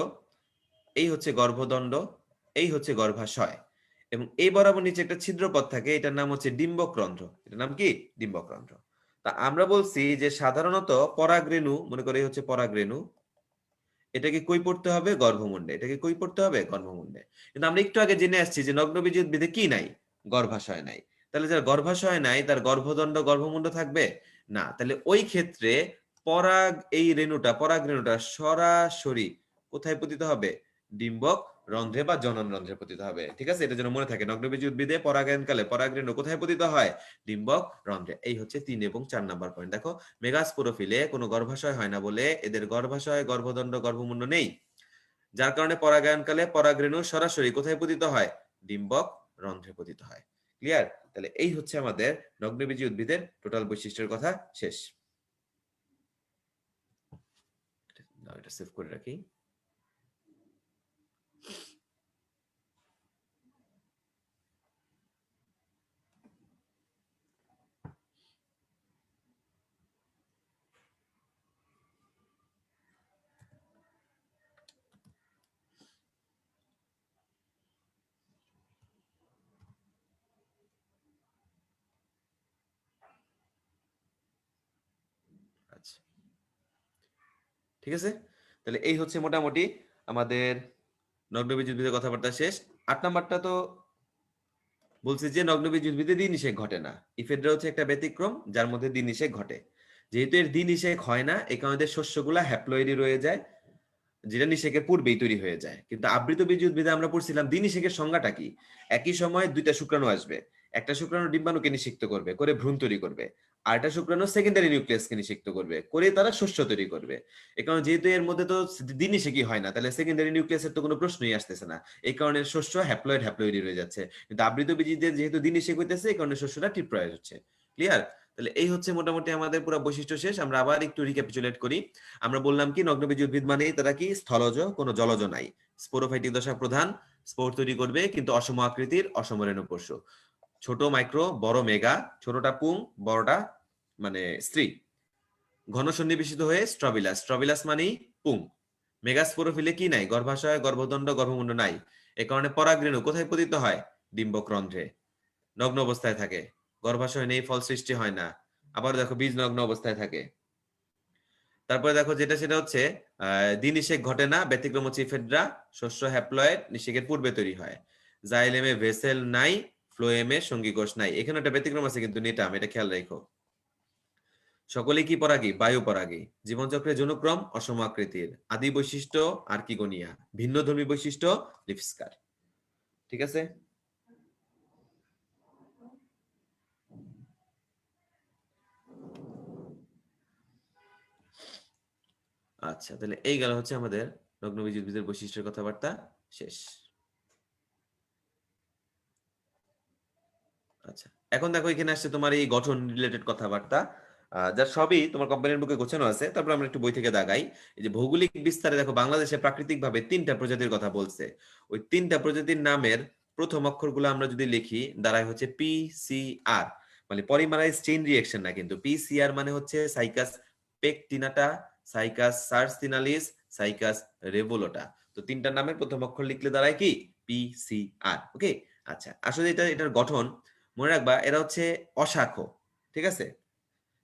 এই হচ্ছে গর্ভদণ্ড, এই হচ্ছে গর্ভাশয়, এবং এই বরাবর নিচে একটা ছিদ্রপথ থাকে, এটার নাম হচ্ছে ডিম্বকরন্ধ্র। এটার নাম কি? ডিম্বকরন্ধ্র। তা আমরা বলছি যে সাধারণত পরাগরেণু, মনে করে এই হচ্ছে পরাগরেণু, এটাকে কই পড়তে হবে? গর্ভমুণ্ডে। এটাকে কই পড়তে হবে? গর্ভমুণ্ডে। কিন্তু আমরা একটু আগে জেনে আসছি যে নগ্নবীজী উদ্ভিদে কি নাই? গর্ভাশয় নাই। তাহলে যার গর্ভাশয় নাই তার গর্ভদণ্ড গর্ভমুণ্ড থাকবে না। তাহলে ওই ক্ষেত্রে পরাগ এই রেণুটা, পরাগ রেণুটা সরাসরি কোথায় পতিত হবে? ডিম্বক রন্ধ্রে বা জনন রন্ধ্রে পতিত হবে। ঠিক আছে, এটা যেন মনে থাকে। নগ্নবীজী উদ্ভিদে পরাগায়নকালে পরাগ রেণু কোথায় পতিত হয়? ডিম্বক রন্ধ্রে। এই হচ্ছে 3 এবং 4 নাম্বার পয়েন্ট। দেখো মেগাস্পোরোফিলে কোনো গর্ভাশয় হয় না বলে এদের গর্ভাশয়, গর্ভদণ্ড, গর্ভমুণ্ড নেই, যার কারণে পরাগায়নকালে পরাগরেণু সরাসরি কোথায় পতিত হয়? ডিম্বক রন্ধ্রে পতিত হয়। ক্লিয়ার? তাহলে এই হচ্ছে আমাদের নগ্নবীজী উদ্ভিদের টোটাল বৈশিষ্ট্যের কথা শেষ। এটা সেভ করে রাখি। আচ্ছা ঠিক আছে, তাহলে এই হচ্ছে মোটামুটি আমাদের নগ্নবীজী উদ্ভিদের কথাবার্তা শেষ। 8 নাম্বারটা তো বলছে যে নগ্নবীজী উদ্ভিদে দিন নিষেক ঘটে না। ইফেড্রা হচ্ছে একটা ব্যতিক্রম যার মধ্যে দিন নিষেক ঘটে। যেহেতু এর দিন নিষেক হয় না, এই কারণে শস্যগুলা হ্যাপ্লয়েডই রয়ে যায়, যেটা নিষেকের পূর্বেই তৈরি হয়ে যায়। কিন্তু আবৃতবীজী উদ্ভিদে আমরা পড়ছিলাম দিন নিষেকের সংজ্ঞাটা কি? একই সময় দুইটা শুক্রাণু আসবে, একটা শুক্রাণু ডিম্বাণুকে নিষিক্ত করবে করে ভ্রূণ তৈরি করবে, আর একটা শুক্রাণু সেকেন্ডারি নিউক্লিয়াসকে নিষিক্ত করবে করে তারা শস্য তৈরি করবে। এই কারণে যেহেতু এর মধ্যে তো দিন নিষেকই হয় না, তাহলে সেকেন্ডারি নিউক্লিয়াসের তো কোনো প্রশ্নই আসতেছে না। এই কারণে শস্য হ্যাপ্লয়েডই রয়ে যাচ্ছে। কিন্তু আবৃতবীজীদের যেহেতু দিন নিষেক হইতেছে, এই কারণে শস্যটা ট্রিপ্লয়েড হচ্ছে। ক্লিয়ার? তাহলে এই হচ্ছে মোটামুটি আমাদের পুরো বৈশিষ্ট্য শেষ। আমরা আবার একটু রিক্যাপিচুলেট করি। আমরা বললাম কি নগ্নবীজী উদ্ভিদ মানেই তারা কি? স্থলজ, কোনো জলজ নাই। স্পোরোফাইটিক দশা প্রধান, স্পোর তৈরি করবে কিন্তু অসম আকৃতির, অসম রেণুপোষ্য। ছোট মাইক্রো, বড় মেগা, ছোটটা পুং, বড়টা মানে স্ত্রী। ঘন সন্নিবেশিত হয়ে স্ট্রবিলাস, স্ট্রবিলাস মানেই পুং। মেগাস্পোরোফিলে কি নাই? গর্ভাশয়, গর্ভদণ্ড, গর্ভমুণ্ড নাই। এ কারণে পরাগরেণু কোথায় পতিত হয়? ডিম্বক রন্ধ্রে। নগ্ন অবস্থায় থাকে, গর্ভাশয় নেই, ফল সৃষ্টি হয় না। আবার দেখো বীজ নগ্ন অবস্থায় থাকে। তারপরে দেখো যেটা সেটা হচ্ছে দিন নিষেক ঘটে না, ব্যতিক্রম হচ্ছে ইফেড্রা, শস্য হ্যাপ্লয়েড, নিষেকের পূর্বে তৈরি হয়। জাইলেমে ভেসেল নাই, ফ্লোয়েমে সঙ্গী কোষ নাই। এখানে একটা ব্যতিক্রম আছে কিন্তু নিটাম, এটা খেয়াল রাখো। সকলে কি পরাগী? বায়ু পরাগী। জীবনচক্রের জনুক্রম অসম আকৃতির। আদি বৈশিষ্ট্য আর্কিগোনিয়া। ভিন্নধর্মী বৈশিষ্ট্য লিপস্কার। ঠিক আছে, আচ্ছা তাহলে এই গেল হচ্ছে আমাদের নগ্নবীজী উদ্ভিদের বৈশিষ্ট্যের কথাবার্তা শেষ। আচ্ছা এখন দেখো এখানে আসছে তোমার এই গঠন রিলেটেড কথাবার্তা, যা সবই তোমার কোম্পানির বুকে গোছানো আছে। তারপর আমরা একটু বই থেকে দাগাই। এই যে ভৌগোলিক বিস্তারে দেখো বাংলাদেশে প্রাকৃতিক ভাবে 3টা প্রজাতির কথা বলছে। ওই 3টা প্রজাতির নামের প্রথম অক্ষরগুলো আমরা যদি লিখি দাঁড়ায় হচ্ছে পি সি আর, মানে পলিমারাইজ চেইন রিঅ্যাকশন না, কিন্তু পিসিআর মানে হচ্ছে সাইকাস পেকটিনাটা সাইকাস সার্সিনালিস, সাইকাস রেভোলোটা। তো তিনটা নামের প্রথম অক্ষর লিখলে দাঁড়ায় কি PCR। ওকে, আচ্ছা আসলে এটার গঠন মনে রাখবা, এরা হচ্ছে অশাখ, ঠিক আছে,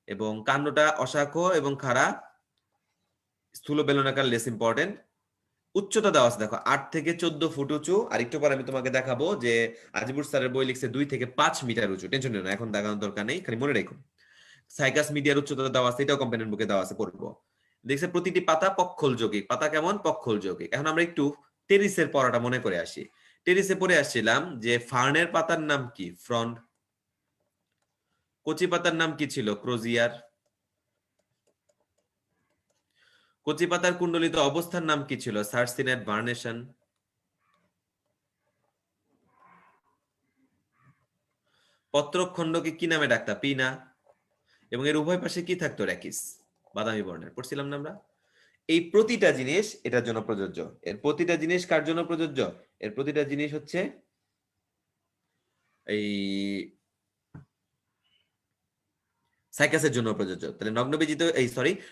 এবং কাণ্ডটা অশাখ এবং খাড়া, স্থূল বেলনাকার, লেস ইম্পর্টেন্ট। উচ্চতা দেওয়া আছে দেখো 8 থেকে 14 ফুট উঁচু। আর একটু পরে আমি তোমাকে দেখাবো যে আজিবুর স্যারের বই লিখছে 2 থেকে 5 মিটার উঁচু। টেনশন নিও না, এখন দেখানোর দরকার নেই, খালি মনে রেখো। সাইকাস মিডিয়ার উচ্চতা দেওয়া আছে, এটাও কম্পোনেন্ট বুকে দেওয়া আছে, পড়বো। দেখছে প্রতিটি পাতা পক্ষল যৌগিক। পাতা কেমন? পক্ষল যৌগিক। এখন আমরা একটু টেরিসের পড়াটা মনে করে আসি। টেরিসে পড়ে আসছিলাম যে ফার্নের পাতার নাম কি? ফ্রন্ট। কচি পাতার নাম কি ছিল? ক্রোজিয়ার। কচি পাতার কুণ্ডলিত অবস্থার নাম কি ছিল? সার্সিনেট ভার্নেশন। পত্রখণ্ডকে কি নামে ডাকতা? পিনা। এবং এর উভয় পাশে কি থাকতো? র্যাকিস, বাদামি বর্ণের। পড়ছিলাম না আমরা? এই প্রতিটা জিনিস এটার জন্য প্রযোজ্য। এর প্রতিটা জিনিস কার জন্য প্রযোজ্য? এর প্রতিটা জিনিস হচ্ছে এই সাইকাসের জন্য প্রযোজ্য। তাহলে নগ্নবীজিতে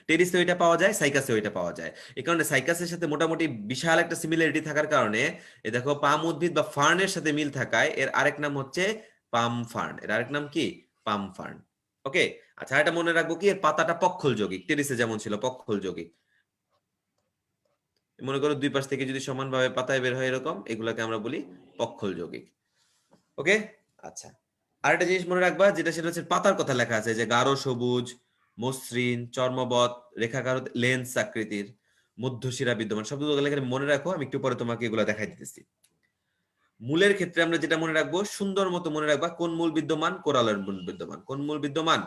টেরিসে ওইটা পাওয়া যায়, সাইকাসে ওইটা পাওয়া যায়। এই কারণে সাইকাসের সাথে মোটামুটি বিশাল একটা সিমিলারিটি থাকার কারণে এ দেখো পাম উদ্ভিদ বা ফার্নের সাথে মিল থাকায় এর আরেক নাম হচ্ছে পাম ফার্ন। এর আরেক নাম কি? পাম ফার্ন। ওকে, আচ্ছা এটা মনে রাখবো কি, এর পাতাটা পক্ষল যৌগিক। টেরিসে যেমন ছিল পক্ষল যৌগিক। মনে করো দুই পাশ থেকে যদি সমানভাবে পাতায় বের হয় এরকম, এগুলাকে আমরা বলি পক্ষল যৌগিক। ওকে, আচ্ছা আরেকটা জিনিস মনে রাখবা, যেটা সেটা হচ্ছে পাতার কথা লেখা আছে যে গাঢ় সবুজ, মসৃণ, চর্মবৎ, রেখাকার, লেন্স আকৃতির, মধ্যশিরা বিদ্যমান। শব্দগুলো এখানে মনে রাখো, আমি একটু পরে তোমাকে এগুলো দেখাই দিতেছি। মূলের ক্ষেত্রে আমরা যেটা মনে রাখবো, সুন্দর মতো মনে রাখবা, কোন মূল বিদ্যমান? কোরালয়ের মূল বিদ্যমান। কোন মূল বিদ্যমান?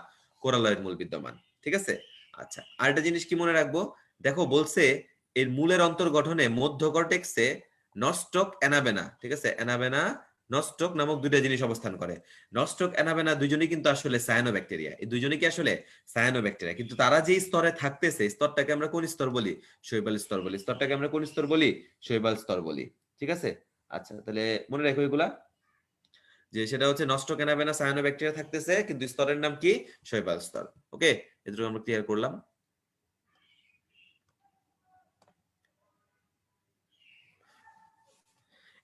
কোরালয়ের মূল বিদ্যমান। ঠিক আছে, আচ্ছা আরেকটা জিনিস কি মনে রাখবো, দেখো বলছে এর মূলের অন্তর্গঠনে মধ্য কর্টেক্সে নস্টক অ্যানাবেনা, ঠিক আছে, অ্যানাবেনা নস্টক নামক দুইটা জিনিস অবস্থান করে। নস্টক অ্যানাবেনা দুইজনই কিন্তু আসলে সায়ানোব্যাকটেরিয়া। এই দুইজনই কি আসলে সায়ানোব্যাকটেরিয়া, কিন্তু তারা যে স্তরে থাকতেছে, স্তরটাকে আমরা কোন স্তর বলি? শৈবাল স্তর বলি। স্তরটাকে আমরা কোন স্তর বলি? শৈবাল স্তর বলি। ঠিক আছে, আচ্ছা তাহলে মনে রাখো এগুলা, যে সেটা হচ্ছে নষ্ট কেনাবেনা সায়ানোব্যাকটেরিয়া থাকতেছে, কিন্তু স্তরের নাম কি? শৈবাল স্তর। ওকে, এটুকু আমরা ক্লিয়ার করলাম।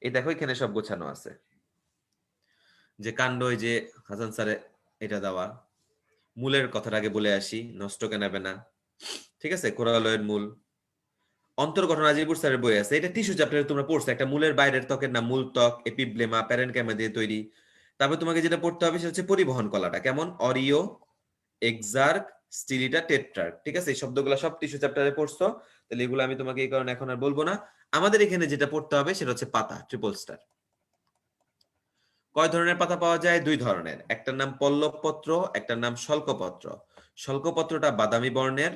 এই দেখো এখানে সব গোছানো আছে, যে কাণ্ড, এই যে হাসান স্যারে এটা দেওয়া। মূলের কথার আগে বলে আসি, নষ্ট কেনাবেনা, ঠিক আছে, কোরালয়ের মূল। অন্তর্গঠন আজিবুর স্যারের বই আছে, এটা টিস্যু চ্যাপ্টারে তোমরা পড়ছো। একটা মূলের বাইরের ত্বকের নাম মূল ত্বক, এপিব্লেমা, প্যারেনকাইমা দিয়ে তৈরি। তারপর তোমাকে যেটা পড়তে হবে সেটা হচ্ছে পরিবহন কলাটা কেমন? অরিও, এক্সার্ক, স্টিলিটা, টেট্রার্ক। ঠিক আছে, এই শব্দগুলো সব টিস্যু চ্যাপ্টারে পড়ছো, তাহলে এগুলো আমি তোমাকে এই কারণে এখন আর বলবো না। আমাদের এখানে যেটা পড়তে হবে সেটা হচ্ছে পাতা, ট্রিপল স্টার। কয় ধরনের পাতা পাওয়া যায়? দুই ধরনের, একটার নাম পল্লব পত্র, একটার নাম শল্কপত্র। শল্কপত্রটা বাদামি বর্ণের,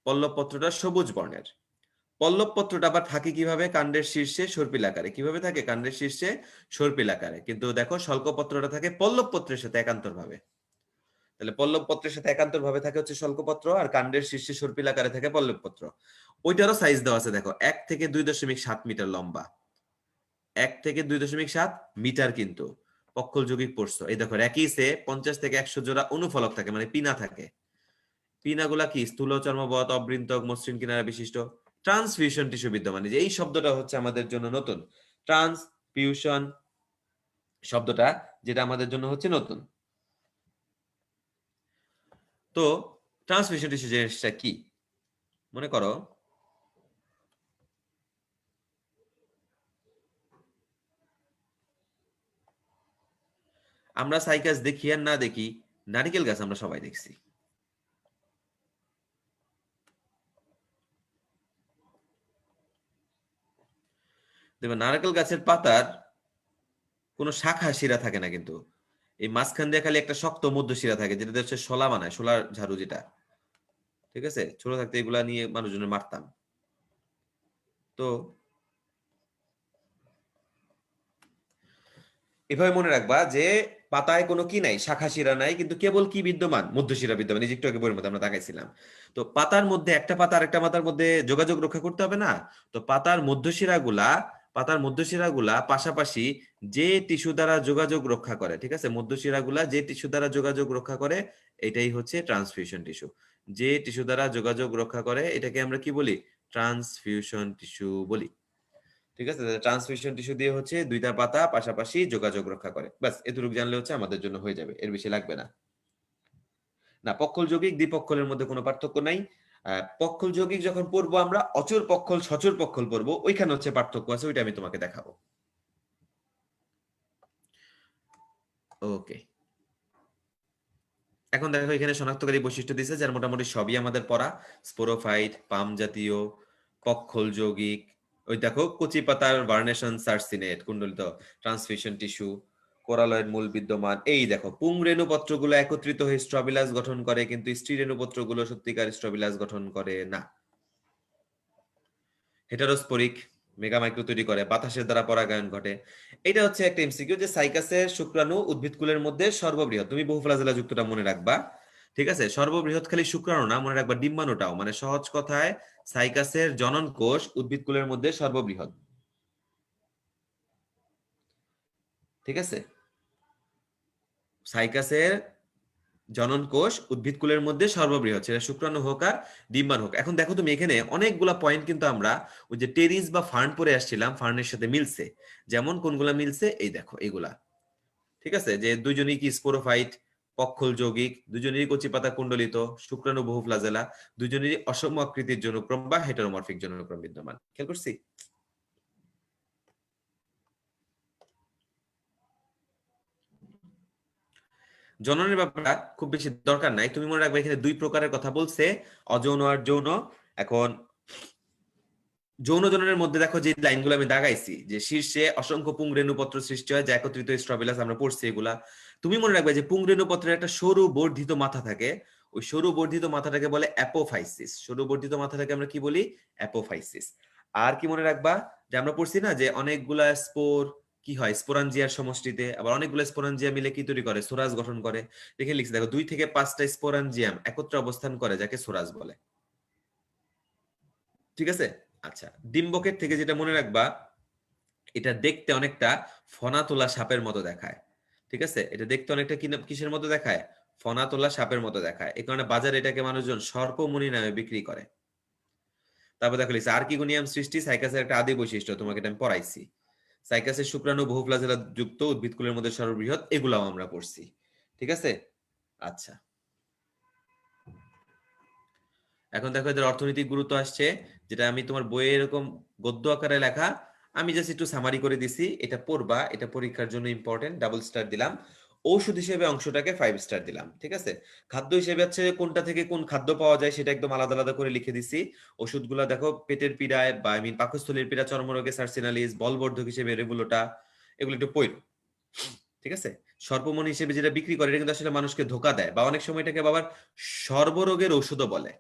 পল্লব পত্রটা সবুজ বর্ণের। পল্লব পত্রটা আবার থাকে কিভাবে? কাণ্ডের শীর্ষে সর্পিল আকারে। কিভাবে থাকে? কাণ্ডের শীর্ষে সর্পিল আকারে। কিন্তু দেখো শল্কপত্রটা থাকে পল্লব পত্রের সাথে একান্তর ভাবে। তাহলে পল্লব পত্রের সাথে একান্তর ভাবে থাকে হচ্ছে শল্কপত্র, আর কাণ্ডের শীর্ষে সর্পিল আকারে থাকে পল্লব পত্র। ওইটারও সাইজ দেওয়া আছে দেখো, 1 থেকে 2.7 মিটার লম্বা। 1 থেকে 2.7 মিটার, কিন্তু পক্ষল যৌগিক পড়ছো। এই দেখো র্যাকিসে 50 থেকে 100 জোড়া অনুফলক থাকে, মানে পিনা থাকে। পিনাগুলা কি? স্থূল চর্মবৎ, অবৃন্তক, মসৃণ কিনারা বিশিষ্ট। ট্রান্সফিউশন টিস্যু বিদ্যমান। যে এই শব্দটা হচ্ছে আমাদের জন্য নতুন, ট্রান্সফিউশন শব্দটা, যেটা আমাদের জন্য হচ্ছে নতুন। তো ট্রান্সফিউশন টিস্যু জিনিসটা কি মনে করো, আমরা সাইকাস দেখি আর না দেখি, নারিকেল গাছ আমরা সবাই দেখছি। দেখবে নারকেল গাছের পাতার কোনো শাখা শিরা থাকে না, কিন্তু এই মাঝখান দিয়ে খালি একটা শক্ত মধ্য শিরা থাকে, যেটা হচ্ছে শলা বানায়, শোলার ঝাড়ু যেটা। ঠিক আছে, ছোট থাকতে এগুলা নিয়ে মানুষজনের মারতাম। তো এভাবে মনে রাখবা যে পাতায় কোনো কি নাই, শাখা শিরা নাই, কিন্তু কেবল কি বিদ্যমান? মধ্যশিরা বিদ্যমান। এই যে একটু আগে বইয়ের মধ্যে আমরা তাকাইছিলাম। তো পাতার মধ্যে একটা পাতা আরেকটা পাতার মধ্যে যোগাযোগ রক্ষা করতে হবে না? তো পাতার মধ্যশিরা গুলা পাতার মধ্যশিরাগুলা পাশাপাশি যে টিস্যু দ্বারা যোগাযোগ রক্ষা করে, ঠিক আছে, মধ্যশিরাগুলা যে টিস্যু দ্বারা যোগাযোগ রক্ষা করে এটাই হচ্ছে ট্রান্সফিউশন টিস্যু। যে টিস্যু দ্বারা যোগাযোগ রক্ষা করে এটাকে আমরা কি বলি? ট্রান্সফিউশন টিস্যু বলি। ঠিক আছে, ট্রান্সফিউশন টিস্যু দিয়ে হচ্ছে দুইটা পাতা পাশাপাশি যোগাযোগ রক্ষা করে। ব্যাস এতটুকু জানলে হচ্ছে আমাদের জন্য হয়ে যাবে, এর বেশি লাগবে না। না, পক্ষল যৌগিক দ্বিপক্ষলের মধ্যে কোনো পার্থক্য নাই। পক্ষল যৌগিক যখন পড়বো আমরা, অচল পক্ষল সচল পক্ষল পড়বো, ওইখানে হচ্ছে পার্থক্য আছে, ওইটা আমি তোমাকে দেখাবো। ওকে, এখন দেখো এখানে শনাক্তকারী বৈশিষ্ট্য দিছে যার মোটামুটি সবই আমাদের পড়া। স্পোরোফাইট, পাম জাতীয়, পক্ষল যৌগিক, ওই দেখো কচি পাতার ভার্নেশন সার্সিনেট, কুণ্ডলিত ট্রান্সফিউশন টিস্যু, কোরালয়েড মূল বিদ্যমান। এই দেখো পুং রেণুপত্রগুলো একত্রিত হয়ে স্ট্রবিলাস গঠন করে, কিন্তু স্ত্রী রেণুপত্রগুলো সত্যিকার স্ট্রবিলাস গঠন করে না। হেটারোস্পোরিক মেগামাইক্রো তৈরি করে, বাতাসের দ্বারা পরাগায়ন ঘটে। এটা হচ্ছে একটা এমসিকিউ যে সাইকাসের শুক্রাণু উদ্ভিদকুলের মধ্যে সর্ববৃহৎ। তুমি বহুফ্লাজেলা যুক্তটা মনে রাখবা, ঠিক আছে? সর্ববৃহৎ খালি শুক্রাণু না, মনে রাখবা ডিম্বাণুটাও। মানে সহজ কথায় সাইকাসের জনন কোষ উদ্ভিদকুলের মধ্যে সর্ববৃহৎ, ঠিক আছে? সাইকাসের জনন কোষ উদ্ভিদকুলের মধ্যে সর্ববৃহৎ, সেটা শুক্রাণু হোক আর ডিম্বাণু হোক। এখন দেখো তুমি এখানে অনেকগুলা পয়েন্ট কিন্তু আমরা ওই যে টেরিস বা ফার্ন পরে আসছিলাম, ফার্নের সাথে মিলছে। যেমন কোনগুলা মিলছে, এই দেখো এগুলা, ঠিক আছে, যে দুজনেই কি স্পোরোফাইট, পক্ষল যৌগিক, দুজনেরই কচি পাতা কুণ্ডলিত, শুক্রাণু বহু ফ্লাজেলা, দুজনেরই অসম আকৃতির জনুক্রম বা হেটারোমরফিক জনুক্রম বিদ্যমান। খেয়াল করছি? জননের ব্যাপারটা খুব বেশি দরকার নাই, তুমি মনে রাখবে এখানে দুই প্রকারের কথা বলছে, অযৌন আর যৌন। এখন যৌন জননের মধ্যে দেখো যে লাইনগুলো আমি দাগাইছি, যে শীর্ষে অসংখ্য পুং রেণুপত্র সৃষ্টি হয় যা একত্রিত স্ট্রবিলাস, আমরা পড়ছি এগুলা। তুমি মনে রাখবে যে পুং রেণুপত্রের একটা সরু বর্ধিত মাথা থাকে, ওই সরু বর্ধিত মাথাটাকে বলে অ্যাপোফাইসিস। সরু বর্ধিত মাথাটাকে আমরা কি বলি? অ্যাপোফাইসিস। আর কি মনে রাখবা, যে আমরা পড়ছি না যে অনেকগুলা স্পোর কি হয় স্পোরাঞ্জিয়ার সমষ্টিতে, আবার অনেকগুলো স্পোরাঞ্জিয়া মিলে কি তৈরি করে? সোরাস গঠন করে। দেখে লিখছি দেখো, 2 থেকে 5টা স্পোরাঞ্জিয়াম একত্রে অবস্থান করে যাকে সোরাস বলে, ঠিক আছে? আচ্ছা, ডিম্বকের থেকে যেটা মনে রাখবা, এটা দেখতে অনেকটা ফনা তোলা সাপের মতো দেখায়, ঠিক আছে? এটা দেখতে অনেকটা কিসের মতো দেখায়? ফনা তোলা সাপের মতো দেখায়। এই কারণে বাজারে এটাকে মানুষজন সর্পমণি নামে বিক্রি করে। তারপর দেখো লিখছে আর্কিগোনিয়াম সৃষ্টি সাইকাসের একটা আদি বৈশিষ্ট্য, তোমাকে এটা আমি পড়াইছি। সাইকাসের শুক্রাণু বহু ফ্লাজেলা যুক্ত, উদ্ভিদকুলের মধ্যে সর্ববৃহৎ, এগুলাও আমরা পড়ছি, ঠিক আছে? আচ্ছা, এখন দেখো এদের অর্থনৈতিক গুরুত্ব আসছে, যেটা আমি তোমার বইয়ে এরকম গদ্য আকারে লেখা, আমি জাস্ট একটু সামারি করে দিছি। এটা পড়বা, এটা পরীক্ষার জন্য ইম্পর্টেন্ট, ডাবল স্টার দিলাম। ঔষধ হিসেবে অংশটাকে 5 স্টার দিলাম, ঠিক আছে? খাদ্য হিসেবে হচ্ছে কোনটা থেকে কোন খাদ্য পাওয়া যায় সেটা একদম আলাদা আলাদা করে লিখে দিছি। ওষুধগুলা দেখো পেটের পীড়ায় বা পাকস্থলীর পীড়া, চর্মরোগে সার্সিনালিস, বলবর্ধক হিসেবে রেগুলোটা, এগুলো একটু পড়ো, ঠিক আছে? সর্পমণি হিসেবে যেটা বিক্রি করে এটা কিন্তু আসলে মানুষকে ধোকা দেয়, বা অনেক সময় এটাকে বাবার সর্বরোগের ঔষধও বলে,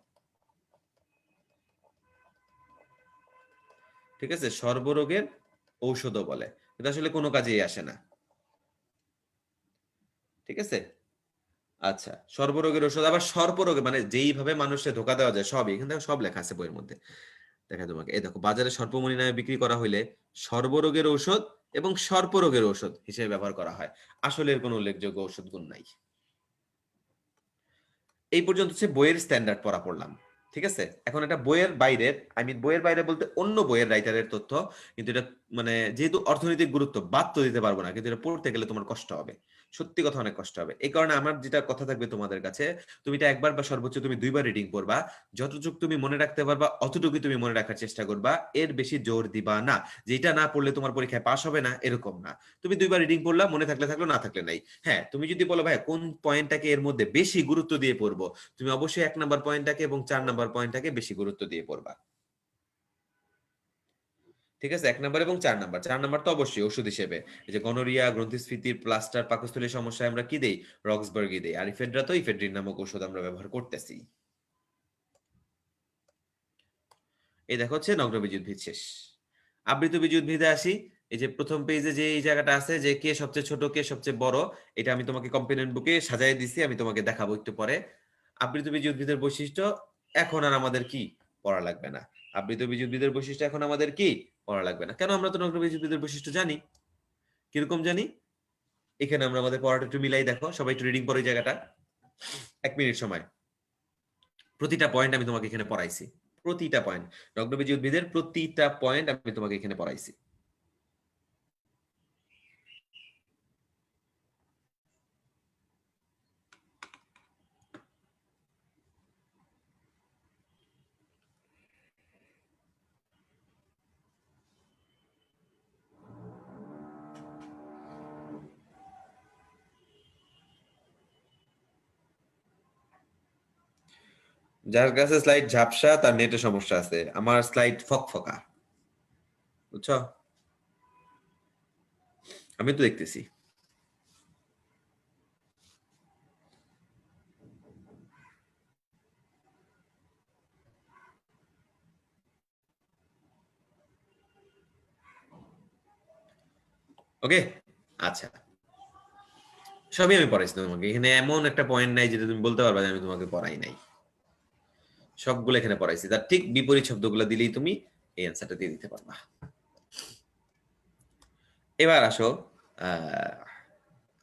ঠিক আছে? সর্বরোগের ঔষধও বলে, কিন্তু আসলে কোনো কাজেই আসে না, ঠিক আছে? আচ্ছা, সর্বরোগের ঔষধ, আবার সর্পরোগে মানে যেইভাবে মানুষকে ধোকা দেওয়া যায় সবই এখান থেকে সব লেখা আছে বইয়ের মধ্যে। দেখা তোমাকে, এই দেখো বাজারে সর্পমণি নামে বিক্রি করা হইলে সর্বরোগের ঔষধ এবং সর্পরোগের ঔষধ হিসেবে ব্যবহার করা হয়, আসলে এর কোনো উল্লেখযোগ্য ঔষধ গুণ নাই। এই পর্যন্ত হচ্ছে বইয়ের স্ট্যান্ডার্ড পড়া পড়লাম, ঠিক আছে? এখন এটা বইয়ের বাইরের, বইয়ের বাইরে বলতে অন্য বইয়ের রাইটারের তথ্য, কিন্তু এটা মানে যেহেতু অর্থনৈতিক গুরুত্ব বাদ তো দিতে পারবো না, কিন্তু এটা পড়তে গেলে তোমার কষ্ট হবে, সত্যি কথা অনেক কষ্ট হবে। এই কারণে আমার যেটা কথা থাকবে তোমাদের কাছে, তুমি এটা একবার বা সর্বোচ্চ তুমি 2বার রিডিং পড়বা, যতটুকু তুমি মনে রাখতে পারবা অতটুকুই তুমি মনে রাখার চেষ্টা করবা, এর বেশি জোর দিবা না। যেটা না পড়লে তোমার পরীক্ষায় পাস হবে না এরকম না। তুমি 2বার রিডিং পড়লা, মনে থাকলে থাকলো, না থাকলে নাই। হ্যাঁ, তুমি যদি বলো ভাই কোন পয়েন্টটাকে এর মধ্যে বেশি গুরুত্ব দিয়ে পড়বো, তুমি অবশ্যই 1 নাম্বার পয়েন্টটাকে এবং 4 নাম্বার পয়েন্টটাকে বেশি গুরুত্ব দিয়ে পড়বা, ঠিক আছে? 1 নাম্বার এবং 4 নাম্বার, 4 নাম্বার তো অবশ্যই ওষুধ হিসেবে। এই যে গনোরিয়া, গ্রন্থিস্ফীতির, প্লাস্টার, পাকস্থলীর সমস্যায় আমরা কি দেই? রক্সবার্গই দেই। আর ইফেড্রা তো ইফেড্রিন নামক ওষুধ আমরা ব্যবহার করতেছি। এই দেখো হচ্ছে নগ্ন বীজ উদ্ভিদ শেষ। আবৃত বীজ উদ্ভিদে আসি। এই যে প্রথম পেজে যে এই জায়গাটা আছে যে কে সবচেয়ে ছোট কে সবচেয়ে বড়, এটা আমি তোমাকে কম্পোনেন্ট বুকে সাজায় দিছি, আমি তোমাকে দেখাবো একটু পরে। আবৃত বীজ উদ্ভিদের বৈশিষ্ট্য এখন আর আমাদের কি পড়া লাগবে না। আবৃত বীজ উদ্ভিদের বৈশিষ্ট্য এখন আমাদের কি পড়া লাগবে না। কেন? আমরা তো নগ্ন বেজি উদ্ভিদের বৈশিষ্ট্য জানি। কিরকম জানি? এখানে আমরা আমাদের পড়াটা একটু মিলাই দেখো, সবাই একটু রিডিং করো এই জায়গাটা। 1 মিনিট সময়। প্রতিটা পয়েন্ট আমি তোমাকে এখানে পড়াইছি। প্রতিটা পয়েন্ট। নগ্নবীজি উদ্ভিদের প্রতিটা পয়েন্ট আমি তোমাকে এখানে পড়াইছি। যার কাছে স্লাইড ঝাপসা তার নেটে সমস্যা আছে, আমার স্লাইড ফকফকা, বুঝছো? আমি তো দেখতেছি। ওকে, আচ্ছা, সবই আমি পড়াইছি তোমাকে। এখানে এমন একটা পয়েন্ট নাই যেটা তুমি বলতে পারবা যে আমি তোমাকে পড়াই নাই। সবগুলো এখানে পড়াইছি, তার ঠিক বিপরীত শব্দগুলো দিলেই তুমি এই অ্যান্সারটা দিয়ে দিতে পারবা। এবার আসো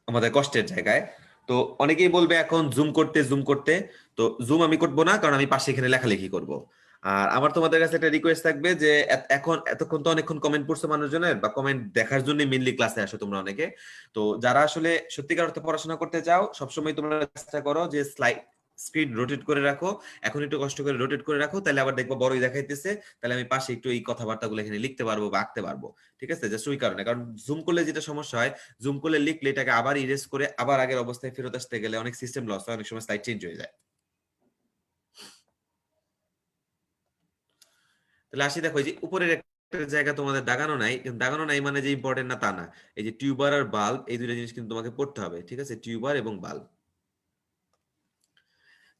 আমাদের কষ্টের জায়গায়। তো অনেকেই বলবে এখন জুম করতে, তো জুম আমি করবো না, কারণ আমি পাশে এখানে লেখালেখি করব। আর আমার তোমাদের কাছে একটা রিকোয়েস্ট থাকবে যে এখন এতক্ষণ তো অনেকক্ষণ কমেন্ট পড়ছো মানুষজনের, বা কমেন্ট দেখার জন্য মেইনলি ক্লাসে আসো তোমরা অনেকে। তো যারা আসলে সত্যিকার অর্থে পড়াশোনা করতে চাও, সবসময় তোমরা চেষ্টা করো যে স্ক্রিন রোটেট করে রাখো। এখন একটু কষ্ট করে রোটেট করে রাখো, তাহলে আবার দেখবো বড়ই দেখাইতেছে, তাহলে আমি পাশে একটু এই কথাবার্তাগুলো এখানে লিখতে পারবো বা আঁকতে পারবো। ঠিক আছে? জাস্ট ওই কারণে, কারণ জুম করলে যেটা সমস্যা হয়, জুম করলে লিখলে এটাকে আবার ইরেজ করে আবার আগের অবস্থায় ফেরত আসতে গেলে অনেক সিস্টেম লস হয়, অনেক সময় স্লাইড চেঞ্জ হয়ে যায়। তাহলে আসি, দেখো এই যে উপরের একটা জায়গা তোমাদের দাগানো নাই, কিন্তু দাগানো নাই মানে যে ইম্পর্টেন্ট না তা না। এই যে টিউবার আর বাল্ব, এই দুটো জিনিস কিন্তু তোমাকে পড়তে হবে। ঠিক আছে? টিউবার এবং বাল্ব।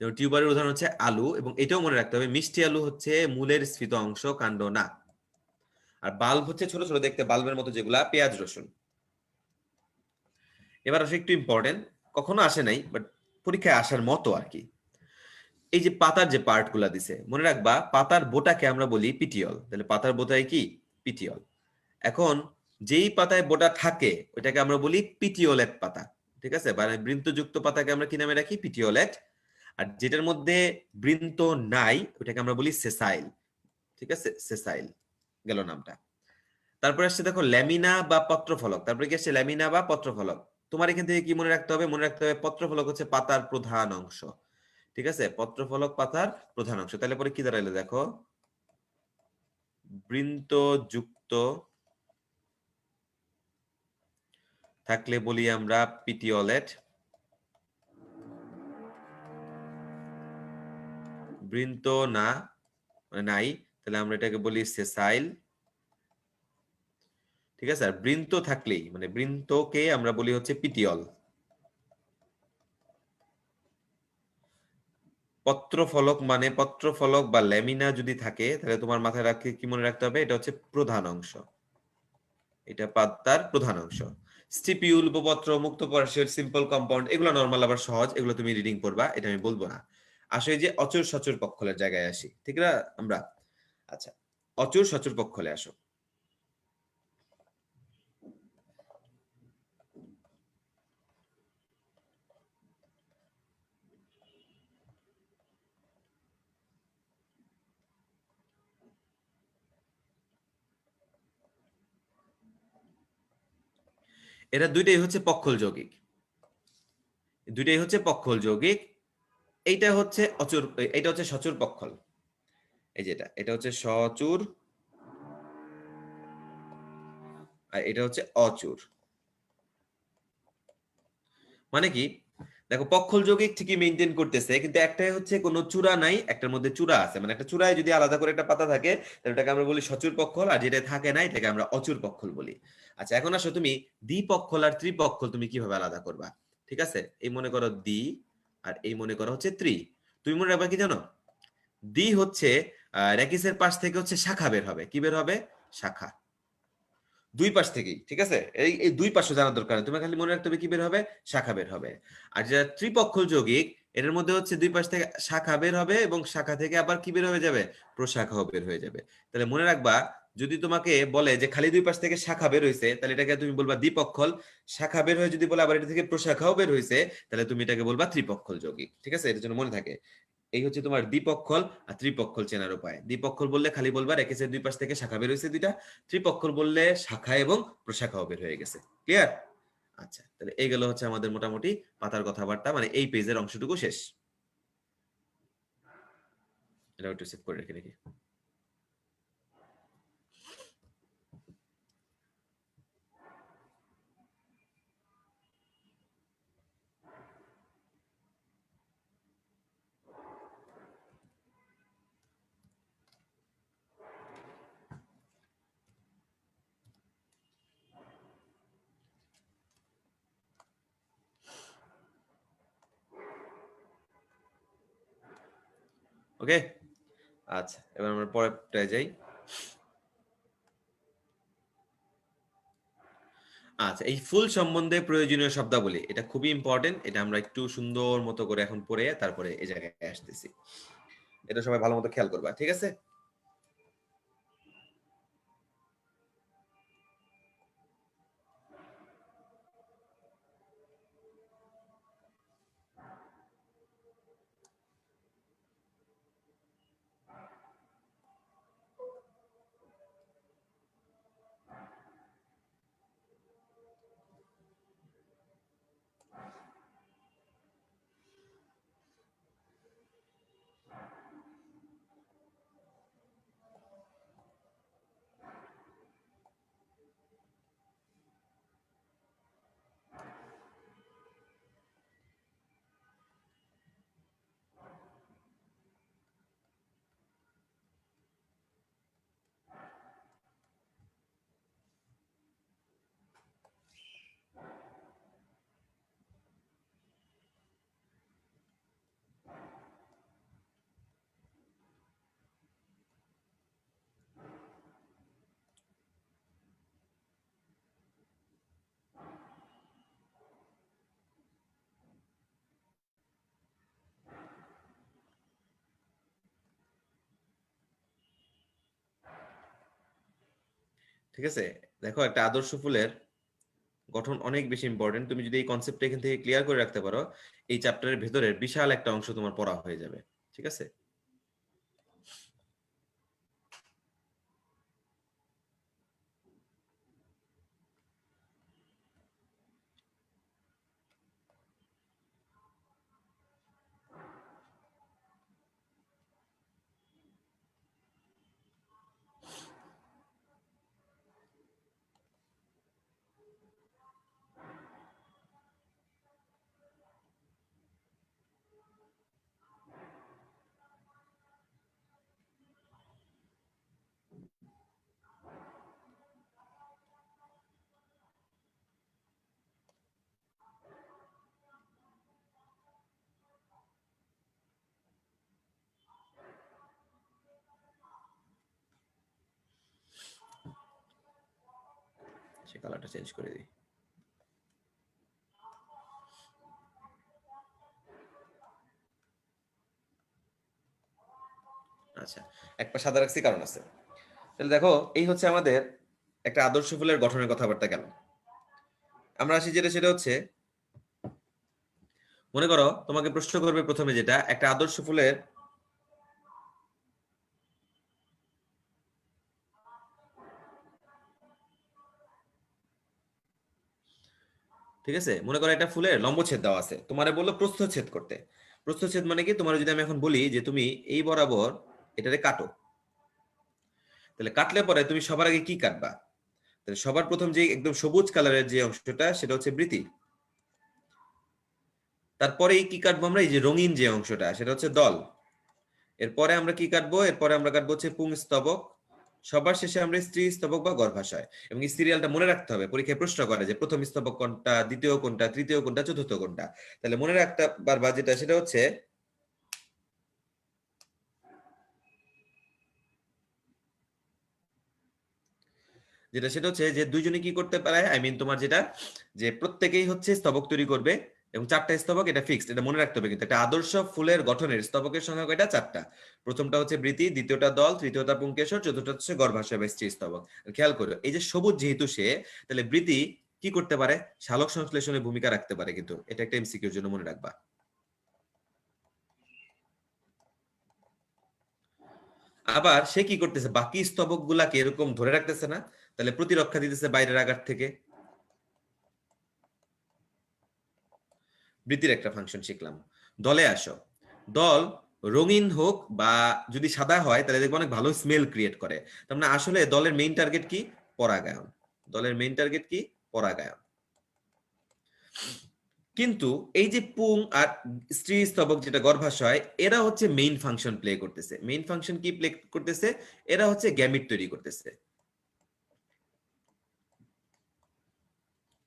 যেমন টিউবারের উদাহরণ হচ্ছে আলু, এবং এটাও মনে রাখতে হবে মিষ্টি আলু হচ্ছে মূলের স্ফীত অংশ, কাণ্ড না। আর বাল্ব হচ্ছে ছোট ছোট দেখতে বাল্বের মতো যেগুলা, পেঁয়াজ রসুন। এবার আসে একটু ইম্পর্টেন্ট, কখনো আসে নাই বাট পরীক্ষায় আসার মতো আর কি। এই যে পাতার যে পার্ট গুলা দিছে, মনে রাখবা পাতার বোটাকে আমরা বলি পিটিয়ল। তাহলে পাতার বোটায় কি? পিটিয়ল। এখন যেই পাতায় বোটা থাকে ওইটাকে আমরা বলি পিটিওলেট পাতা। ঠিক আছে? মানে বৃন্তযুক্ত পাতাকে আমরা কি নামে রাখি? পিটিওলেট। আর যেটার মধ্যে বৃন্ত নাই ওটাকে আমরা বলি সেসাইল। ঠিক আছে? সেসাইল গেল নামটা। তারপরে আসছে দেখো ল্যামিনা বা পত্রফলক। তারপরে কি আসছে? ল্যামিনা বা পত্রফলক। তোমার এখান থেকে কি মনে রাখতে হবে? মনে রাখতে হবে পত্রফলক হচ্ছে পাতার প্রধান অংশ। ঠিক আছে? পত্রফলক পাতার প্রধান অংশ। তাহলে পরে কি দাঁড়াইলো দেখো, বৃন্তযুক্ত থাকলে বলি আমরা পিটিওলেট, বৃন্ত না মানে নাই তাহলে আমরা এটাকে বলি সেসাইল। ঠিক আছে? আর বৃন্ত থাকলেই মানে বৃন্তকে আমরা বলি হচ্ছে পিটিয়ল। পত্রফলক মানে পত্রফলক বা ল্যামিনা যদি থাকে তাহলে তোমার মাথায় রাখতে কি মনে রাখতে হবে? এটা হচ্ছে প্রধান অংশ, এটা পাতার প্রধান অংশ। স্টিপিউল, উপপত্র, মুক্তপরাশের, সিম্পল কম্পাউন্ড, এগুলো নরমাল আবার সহজ, এগুলো তুমি রিডিং করবা, এটা আমি বলবো না। আসলে যে অচর সচর পক্ষলের জায়গায় আসি, ঠিক না আমরা? আচ্ছা, অচর সচর পক্ষলে আসো। এরা দুইটাই হচ্ছে পক্ষল যৌগিক, দুইটাই হচ্ছে পক্ষল যৌগিক। এইটা হচ্ছে অচর, এটা হচ্ছে সচর পক্ষল। এই যেটা, এটা হচ্ছে সচুর আর এটা হচ্ছে অচুর। মানে কি? দেখো পক্ষল যৌগিক ঠিকই মেইনটেইন করতেছে, কিন্তু একটাই হচ্ছে কোনো চূড়া নাই, একটার মধ্যে চূড়া আছে। মানে একটা চূড়ায় যদি আলাদা করে একটা পাতা থাকে তাহলে ওটাকে আমরা বলি সচুর পক্ষল, আর যেটা থাকে না এটাকে আমরা অচুর পক্ষল বলি। আচ্ছা, এখন আসো তুমি দ্বিপক্ষল আর ত্রিপক্ষল তুমি কিভাবে আলাদা করবা? ঠিক আছে? এই মনে করো দ্বি, আর এই মনে করো হচ্ছে ত্রি। তুমি মনে রাখবা কি জানো? দ্বি হচ্ছে রেকিসের পাশ থেকে হচ্ছে শাখা বের হবে। কি বের হবে? শাখা। দুই পাশ থেকেই। ঠিক আছে? এই এই দুই পাশও জানার দরকার নেই, তোমার খালি মনে রাখতে হবে কি বের হবে? শাখা বের হবে। আর যেটা ত্রিপক্ষল যৌগিক, এর মধ্যে হচ্ছে দুই পাশ থেকে শাখা বের হবে এবং শাখা থেকে আবার কি বের হয়ে যাবে? প্রশাখাও বের হয়ে যাবে। তাহলে মনে রাখবা যদি তোমাকে বলে যে খালি দুই পাশ থেকে শাখা বের হয়েছে, তাহলে এটাকে তুমি বলবা দ্বিপক্ষল। শাখা বের হয়ে যদি বলে আবার এটা থেকে প্রশাখাও বের হয়েছে, তাহলে তুমি এটাকে বলবা ত্রিপক্ষল যৌগিক। ঠিক আছে, এটার জন্য মনে থাকে। এই হচ্ছে তোমার দ্বিপক্ষল আর ত্রিপক্ষল চেনার উপায়। দ্বিপক্ষল বললে খালি বলবা রেখেছে দুই পাশ থেকে শাখা বের হয়েছে দুইটা। ত্রিপক্ষল বললে শাখা এবং প্রশাখাও বের হয়ে গেছে। ক্লিয়ার? আচ্ছা, তাহলে এই গেল হচ্ছে আমাদের মোটামুটি পাতার কথাবার্তা, মানে এই পেজের অংশটুকু শেষ। এটা একটু সেভ করে রেখে দেখি। ওকে, আচ্ছা এবার আমরা পরেরটায় যাই। আচ্ছা, এই ফুল সম্বন্ধে প্রয়োজনীয় শব্দাবলী, এটা খুবই ইম্পর্টেন্ট। এটা আমরা একটু সুন্দর মতো করে এখন পড়ে তারপরে এই জায়গায় আসতেছি। এটা সবাই ভালো মতো খেয়াল করবা, ঠিক আছে? ঠিক আছে, দেখো একটা আদর্শ ফুলের গঠন অনেক বেশি ইম্পর্টেন্ট। তুমি যদি এই কনসেপ্টটা এখান থেকে ক্লিয়ার করে রাখতে পারো, এই চ্যাপ্টারের ভেতরের বিশাল একটা অংশ তোমার পড়া হয়ে যাবে। ঠিক আছে, সে কালারটা চেঞ্জ করে দিই। আচ্ছা, এক পা সাদা রাখছি কারণ আছে। তাহলে দেখো, এই হচ্ছে আমাদের একটা আদর্শ ফুলের গঠনের কথাবার্তা গেল। আমরা আসি যেটা, সেটা হচ্ছে মনে করো তোমাকে প্রশ্ন করবে প্রথমে যেটা, একটা আদর্শ ফুলের ঠিক আছে, মনে করো একটা ফুলের লম্বচ্ছেদ দেওয়া আছে, তোমারে বললো প্রস্থচ্ছেদ করতে। প্রস্থচ্ছেদ মানে কি, তোমার যদি আমি এখন বলি যে তুমি এই বরাবর এটারে কাটো, তাহলে কাটলে পরে তুমি সবার আগে কি কাটবা? তাহলে সবার প্রথম যে একদম সবুজ কালারের যে অংশটা, সেটা হচ্ছে বৃতি। তারপরে কি কাটবো আমরা? এই যে রঙিন যে অংশটা, সেটা হচ্ছে দল। এরপরে আমরা কি কাটবো? এরপরে আমরা কাটবো হচ্ছে পুংস্তবক। সবার শেষে আমরা স্ত্রী স্তবক বা গর্ভাশয়। এবং এই সিরিয়ালটা মনে রাখতে হবে, পরীক্ষায় প্রশ্ন করে যে প্রথম স্তবক কোনটা, দ্বিতীয় কোনটা, তৃতীয় কোনটা, চতুর্থ কোনটা। তাহলে মনে রাখতে পারবা যেটা, সেটা হচ্ছে যেটা সেটা হচ্ছে যে দুইজনে কি করতে পারে, আই মিন তোমার যেটা, যে প্রত্যেকেই হচ্ছে স্তবক তৈরি করবে। এবং 4টা স্তবক, এটা ফিক্সড, এটা মনে রাখতে হবে। কিন্তু একটা আদর্শ ফুলের গঠনের স্তবকের সংখ্যা কয়টা? 4টা। প্রথমটা হচ্ছে বৃতি, দ্বিতীয়টা দল, তৃতীয়টা পুংকেশর, চতুর্থটা হচ্ছে গর্ভাশয় বা স্ত্রী স্তবক। খেয়াল করো, এই যে সবুজ যেহেতু সে, তাহলে বৃতি কি করতে পারে? সালোক সংশ্লেষণে ভূমিকা রাখতে পারে, কিন্তু এটা একটা এমসিকিউর জন্য মনে রাখবা। আবার সে কি করতেছে? বাকি স্তবক গুলাকে এরকম ধরে রাখতেছে না, তাহলে প্রতিরক্ষা দিতেছে বাইরের আঘাত থেকে। বৃত্তির একটা ফাংশন শিখলাম। দলে আসো। দল রঙিন হোক বা যদি সাদা হয় তাহলে দেখবো অনেক ভালো স্মেল ক্রিয়েট করে। তার মানে আসলে দলের মেইন টার্গেট কি? পরাগায়ন। দলের মেইন টার্গেট কি? পরাগায়ন। কিন্তু এই যে পুং আর স্ত্রী স্তবক যেটা গর্ভাশয়, এরা হচ্ছে মেইন ফাংশন প্লে করতেছে। মেইন ফাংশন কি প্লে করতেছে? এরা হচ্ছে গ্যামিট তৈরি করতেছে।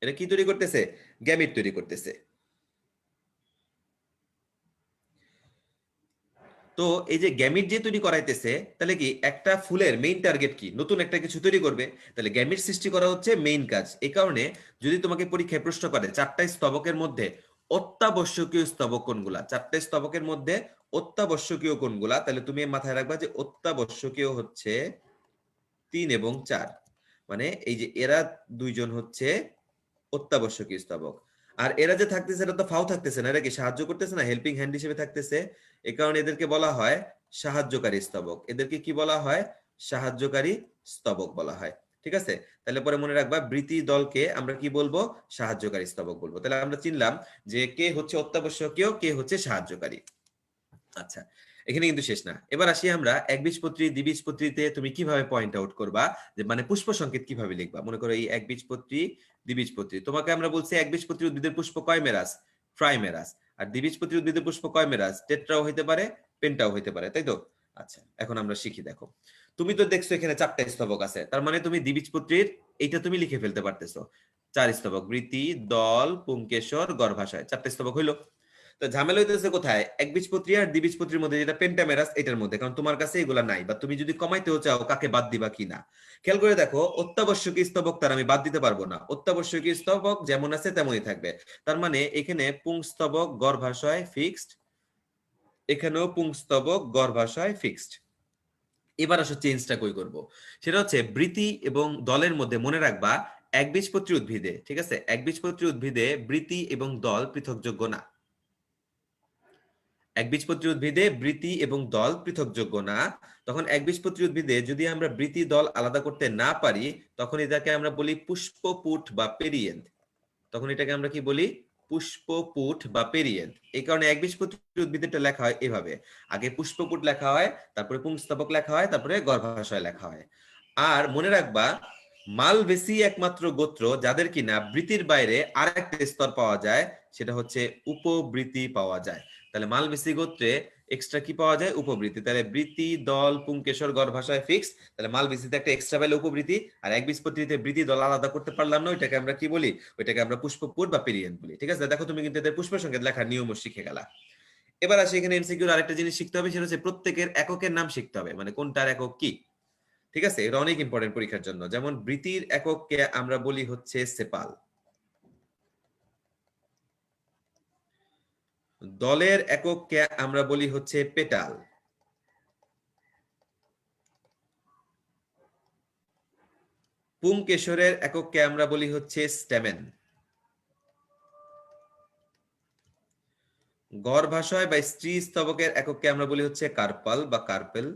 এরা কি তৈরি করতেছে? গ্যামিট তৈরি করতেছে। তো এই যে গ্যামিট যে তৈরি করাইতেছে, তাহলে কি একটা ফুলের মেইন টার্গেট কি? নতুন একটা কিছু তৈরি করবে। তাহলে গ্যামিট সৃষ্টি করা হচ্ছে মেইন কাজ। এই কারণে যদি তোমাকে পরীক্ষায় প্রশ্ন করে 4টা স্তবকের মধ্যে অত্যাবশ্যকীয় স্তবক কোনগুলা, 4টা স্তবকের মধ্যে অত্যাবশ্যকীয় কোনগুলা, তাহলে তুমি মাথায় রাখবা যে অত্যাবশ্যকীয় হচ্ছে 3 এবং 4। মানে এই যে এরা দুইজন হচ্ছে অত্যাবশ্যকীয় স্তবক। আর এরা যে থাকতেছে, এরা তো ফাও থাকতেছে না, এরা কি সাহায্য করতেছে না? হেল্পিং হ্যান্ড হিসেবে থাকতেছে। এ কারণে এদেরকে বলা হয় সাহায্যকারী স্তবক। এদেরকে কি বলা হয়? সাহায্যকারী স্তবক বলা হয়। ঠিক আছে? তাহলে পরে মনে রাখবা, বৃতি দলকে আমরা কি বলবো? সাহায্যকারী স্তবক বলবো। তাহলে আমরা চিনলাম যে কে হচ্ছে অত্যাবশ্যকীয়, কে হচ্ছে সাহায্যকারী। আচ্ছা, এখানে কিন্তু শেষ না। এবার আসি আমরা একবীজপত্রী দ্বিবীজপত্রীতে তুমি কিভাবে পয়েন্ট আউট করবা, যে মানে পুষ্প সংকেত কিভাবে লিখবা। মনে করো এই একবীজপত্রী দ্বিবীজপত্রী, তোমাকে আমরা বলছি একবীজপত্রী উদ্ভিদের পুষ্প কয় মেরাস? ট্রাইমেরাস। আর দ্বিবীজপত্রী উদ্ভিদের পুষ্প কয় মেরাস? টেট্রাও হইতে পারে, পেন্টাও হইতে পারে, তাই তো? আচ্ছা, এখন আমরা শিখি। দেখো, তুমি তো দেখছো এখানে 4টা স্তবক আছে, তার মানে তুমি দ্বিবীজপত্রীর এইটা তুমি লিখে ফেলতে পারতেছো। 4 স্তবক, বৃতি, দল, পুংকেশর, গর্ভাশয়, 4টা স্তবক হইলো। তো ঝামেলা হইতেছে কোথায়? একবীজপত্রী আর দ্বিবীজপত্রীর মধ্যে, যেটা পেন্টামেরাস, এটার মধ্যে। কারণ তোমার কাছে এগুলা নাই, বা তুমি যদি কমাইতেও চাও কাকে বাদ দিবা কিনা। খেয়াল করে দেখো, অত্যাবশ্যকীয় স্তবক তার আমি বাদ দিতে পারবো না। অত্যাবশ্যকীয় স্তবক যেমন আছে তেমনই থাকবে। তার মানে এখানে পুংস্তবক গর্ভাশয় ফিক্সড, এখানেও পুংস্তবক গর্ভাশয় ফিক্সড। এবার আসো চেঞ্জটা কই করব। সেটা হচ্ছে বৃতি এবং দলের মধ্যে মনে রাখবা, একবীজপত্রী উদ্ভিদে, ঠিক আছে, একবীজপত্রী উদ্ভিদে বৃতি এবং দল পৃথকযোগ্য না। একবীজপত্রী উদ্ভিদে বৃতি এবং দল পৃথকযোগ্য না। তখন একবীজপত্রী উদ্ভিদে যদি আমরা বৃতি দল আলাদা করতে না পারি, তখন এটাকে আমরা বলি পুষ্পপুট বা পেরিয়েন্থ। তখন এটাকে আমরা কি বলি? পুষ্পপুট বা পেরিয়েন্থ। এই কারণে একবীজপত্রী উদ্ভিদটা লেখা হয় এভাবে, আগে পুষ্পপুট লেখা হয়, তারপরে পুংস্তবক লেখা হয়, তারপরে গর্ভাশয় লেখা হয়। আর মনে রাখবা, মালভেসি একমাত্র গোত্র যাদের কিনা বৃতির বাইরে আরেকটা স্তর পাওয়া যায়, সেটা হচ্ছে উপবৃতি পাওয়া যায়। তাহলে মালভেসি গোত্রে এক্সট্রা কি পাওয়া যায়? উপবৃতি। তাহলে বৃতি, দল, পুংকেশর, গর্ভাশয় ফিক্স। তাহলে মালভেসিতে একটা এক্সট্রা পাইলে উপবৃতি, আর একবীজপত্রীতে বৃতি দল আলাদা করতে পারলাম না, ওইটাকে আমরা কি বলি? ওইটাকে আমরা পুষ্পপুট বা পেরিয়েন্ট বলি। ঠিক আছে? দেখো, তুমি কিন্তু এদের পুষ্প সংকেত লেখার নিয়মও শিখে গেলা। এবার আসি এখানে এমসিকিউর আরেকটা জিনিস শিখতে হবে, সেটা হচ্ছে প্রত্যেকের এককের নাম শিখতে হবে, মানে কোনটার একক কি। ঠিক আছে? এটা অনেক ইম্পর্টেন্ট পরীক্ষার জন্য। যেমন বৃতির একককে আমরা বলি হচ্ছে সেপাল, দলের একককে আমরা বলি হচ্ছে পেটাল, পুংকেশরের একককে আমরা বলি হচ্ছে স্টেমেন, গর্ভাশয় বা স্ত্রী স্তবকের একককে আমরা বলি হচ্ছে কার্পাল বা কার্পেল,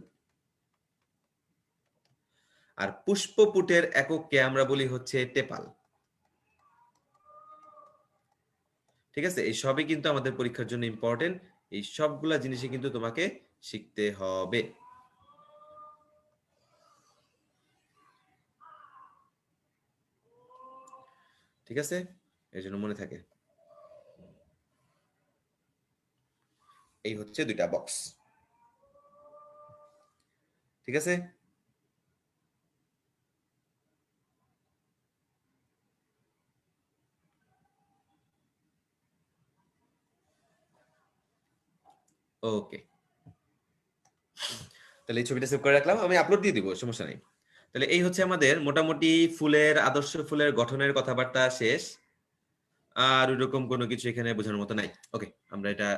আর পুষ্পপুটের একককে আমরা বলি হচ্ছে টেপাল। ঠিক আছে? এই সবই কিন্তু আমাদের পরীক্ষার জন্য ইম্পর্টেন্ট। এই সবগুলা জিনিসই কিন্তু তোমাকে শিখতে হবে। ঠিক আছে? এই জন্য মনে থাকে। এই হচ্ছে 2টা বক্স। ঠিক আছে? ওকে, তাহলে এই ছবিটা সেভ করে রাখলাম, আমি আপলোড দিয়ে দিব, সমস্যা নেই। তাহলে এই হচ্ছে আমাদের মোটামুটি ফুলের, আদর্শ ফুলের গঠনের কথাবার্তা শেষ। আর ওইরকম কোনো কিছু এখানে বোঝানোর মতো নাই। ওকে, আমরা এটা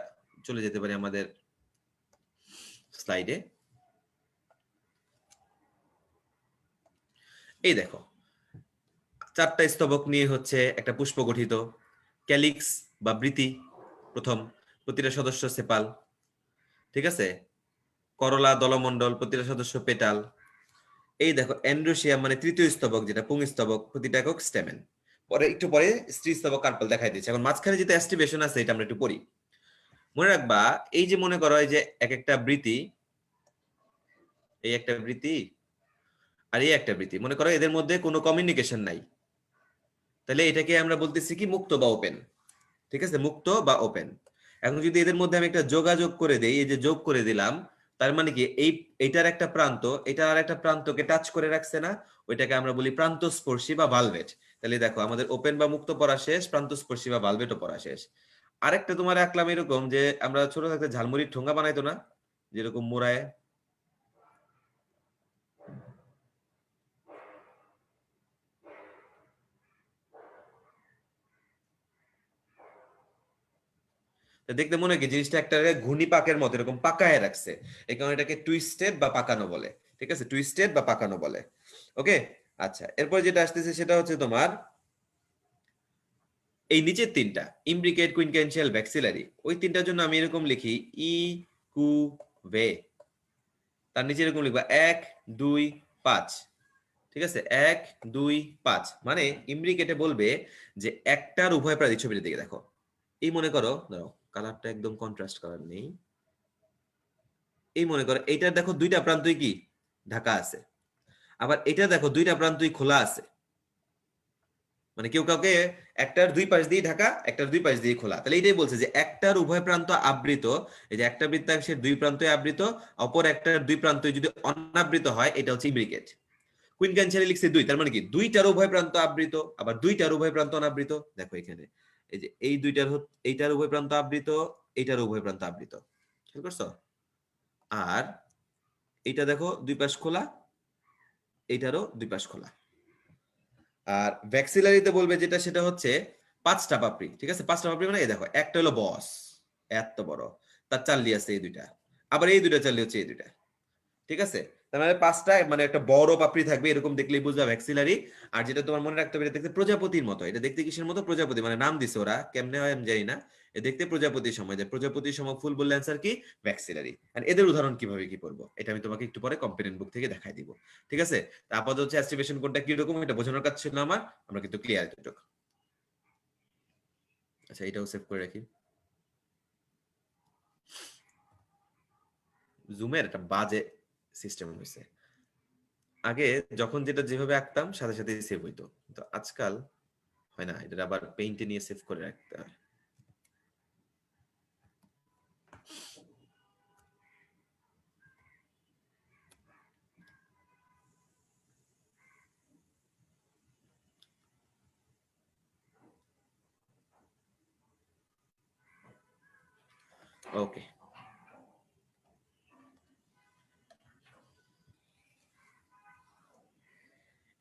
চলে যেতে পারি আমাদের স্লাইডে। এই দেখো, 4টা স্তবক নিয়ে হচ্ছে একটা পুষ্প গঠিত। ক্যালিক্স বা বৃতি প্রথম, প্রতিটা সদস্য সেপাল, ঠিক আছে। করলা, দলমণ্ডল, প্রতিটা সদস্য পেটাল। এই দেখো এন্ড্রোসিয়াম মানে তৃতীয় স্তবক, যেটা পুংস্তবক, প্রতিটা একক স্টেমেন। পরে একটু পরে স্ত্রী স্তবক কার্পল দেখাই দিচ্ছে। এখন মাঝখানে যেটা অ্যাস্টিভেশন আছে এটা আমরা একটু পড়ি। মনে রাখবা, এই যে মনে করো এই যে এক একটা বৃতি, এই একটা বৃতি আর এই একটা বৃতি, মনে করো এদের মধ্যে কোনো কমিউনিকেশন নাই, তাহলে এটাকে আমরা বলতেছি কি মুক্ত বা ওপেন, ঠিক আছে, মুক্ত বা ওপেন। এখন যদি এদের মধ্যে আমি একটা যোগাযোগ করে দেই, এই যে যোগ করে দিলাম, তার মানে কি এই এটার একটা প্রান্ত এটা আর একটা প্রান্তকে টাচ করে রাখছে না, ওইটাকে আমরা বলি প্রান্তস্পর্শী বা ভালভেট। তাহলে দেখো আমাদের ওপেন বা মুক্ত পড়া শেষ, প্রান্তস্পর্শী বা ভালভেটও পড়া শেষ। আরেকটা তোমার আঁকলাম এরকম, যে আমরা ছোট থাকতে ঝালমুড়ির ঠোঙ্গা বানাইতো না, যেরকম মোড়ায়, দেখতে মনে হয় কি জিনিসটা একটা ঘূর্ণি পাকের মতো এরকম পাকায় রাখছে, এই কারণে এটাকে টুইস্টেড বা পাকানো বলে। ঠিক আছে, টুইস্টেড বা পাকানো বলে। ওকে, আচ্ছা, এরপর যেটা আসতেছে সেটা হচ্ছে তোমার এই নিচের তিনটা, ইমব্রিকেট, কুইনক্যান্সিয়াল, ভ্যাক্সিলারি, ওই তিনটার জন্য আমি এরকম লিখি ই কু ভে। তার নিচে এরকম লিখবা 1 2 5। ঠিক আছে, 1 2 5 মানে ইমব্রিকেটে বলবে যে একটার উভয় প্রান্ত, ছবির দিকে দেখো, এই মনে করো, দাঁড়াও কালারটা একদম কন্ট্রাস্ট কালার নেই, এই মনে করো এইটার দেখো দুইটা প্রান্তই কি ঢাকা আছে, আবার এটা দেখো দুইটা প্রান্তই খোলা আছে, মানে কেউ কাউকে একটার দুই পাশ দিয়ে ঢাকা, একটার দুই পাশ দিয়ে খোলা, তাহলে এটাই বলছে যে একটার উভয় প্রান্ত আবৃত, এই যে একটা বৃত্তাংশের দুই প্রান্তই আবৃত, অপর একটার দুই প্রান্তই যদি অনাবৃত হয়, এটা হচ্ছে ইমব্রিকেট। কুইন ক্যান্সারে লিখছে দুই, তার মানে কি দুইটার উভয় প্রান্ত আবৃত, আবার দুইটার উভয় প্রান্ত অনাবৃত। দেখো এখানে এই যে এই দুইটার এইটার উভয় প্রান্ত আবৃত, এইটার উভয় প্রান্ত আবৃত, খেয়াল করছো। আর এইটা দেখো দুই পাশ খোলা, এইটারও দুই পাশ খোলা। আর ভ্যাক্সিলারিতে বলবে যেটা, সেটা হচ্ছে 5টা পাপড়ি। ঠিক আছে, 5টা পাপড়ি মানে এই দেখো, একটা হলো বস, এত বড়, তার চাল্লি আছে এই দুইটা, আবার এই দুইটা চাল্লি হচ্ছে এই দুইটা। ঠিক আছে, তার মানে 5টা, মানে একটা বড় পাপড়ি থাকবে, এরকম দেখলেই বুঝবা ভ্যাক্সিলারি। আর যেটা তোমার মনে রাখতে হবে, এটা দেখতে প্রজাপতির মতো, এটা দেখতে কিসের মতো, প্রজাপতি, মানে নাম দিছে ওরা, কেমনে হয় আমি জানি না, এ দেখতে প্রজাপতির সময়, যে প্রজাপতির সময় ফুল বললে অ্যান্সার কি ভ্যাক্সিলারি। আর এদের উদাহরণ কিভাবে কি পড়বো এটা আমি তোমাকে একটু পরে কম্পিটেন্ট বুক থেকে দেখাই দিব। ঠিক আছে, আপাতত হচ্ছে অ্যাস্টিভেশন কোনটা কি রকম এটা বোঝানোর কাজ ছিল আমার, আমরা কিন্তু ক্লিয়ার এতটুকু। আচ্ছা, এটাও সেভ করে রাখি। জুমের একটা বাজে সিস্টেম হয়েছে, আগে যখন যেটা যেভাবে আঁকতাম সাথে সাথে সেভ হইতো, তো আজকাল হয় না, এটা আবার পেইন্টে নিয়ে সেভ করে রাখতে হয়। ওকে,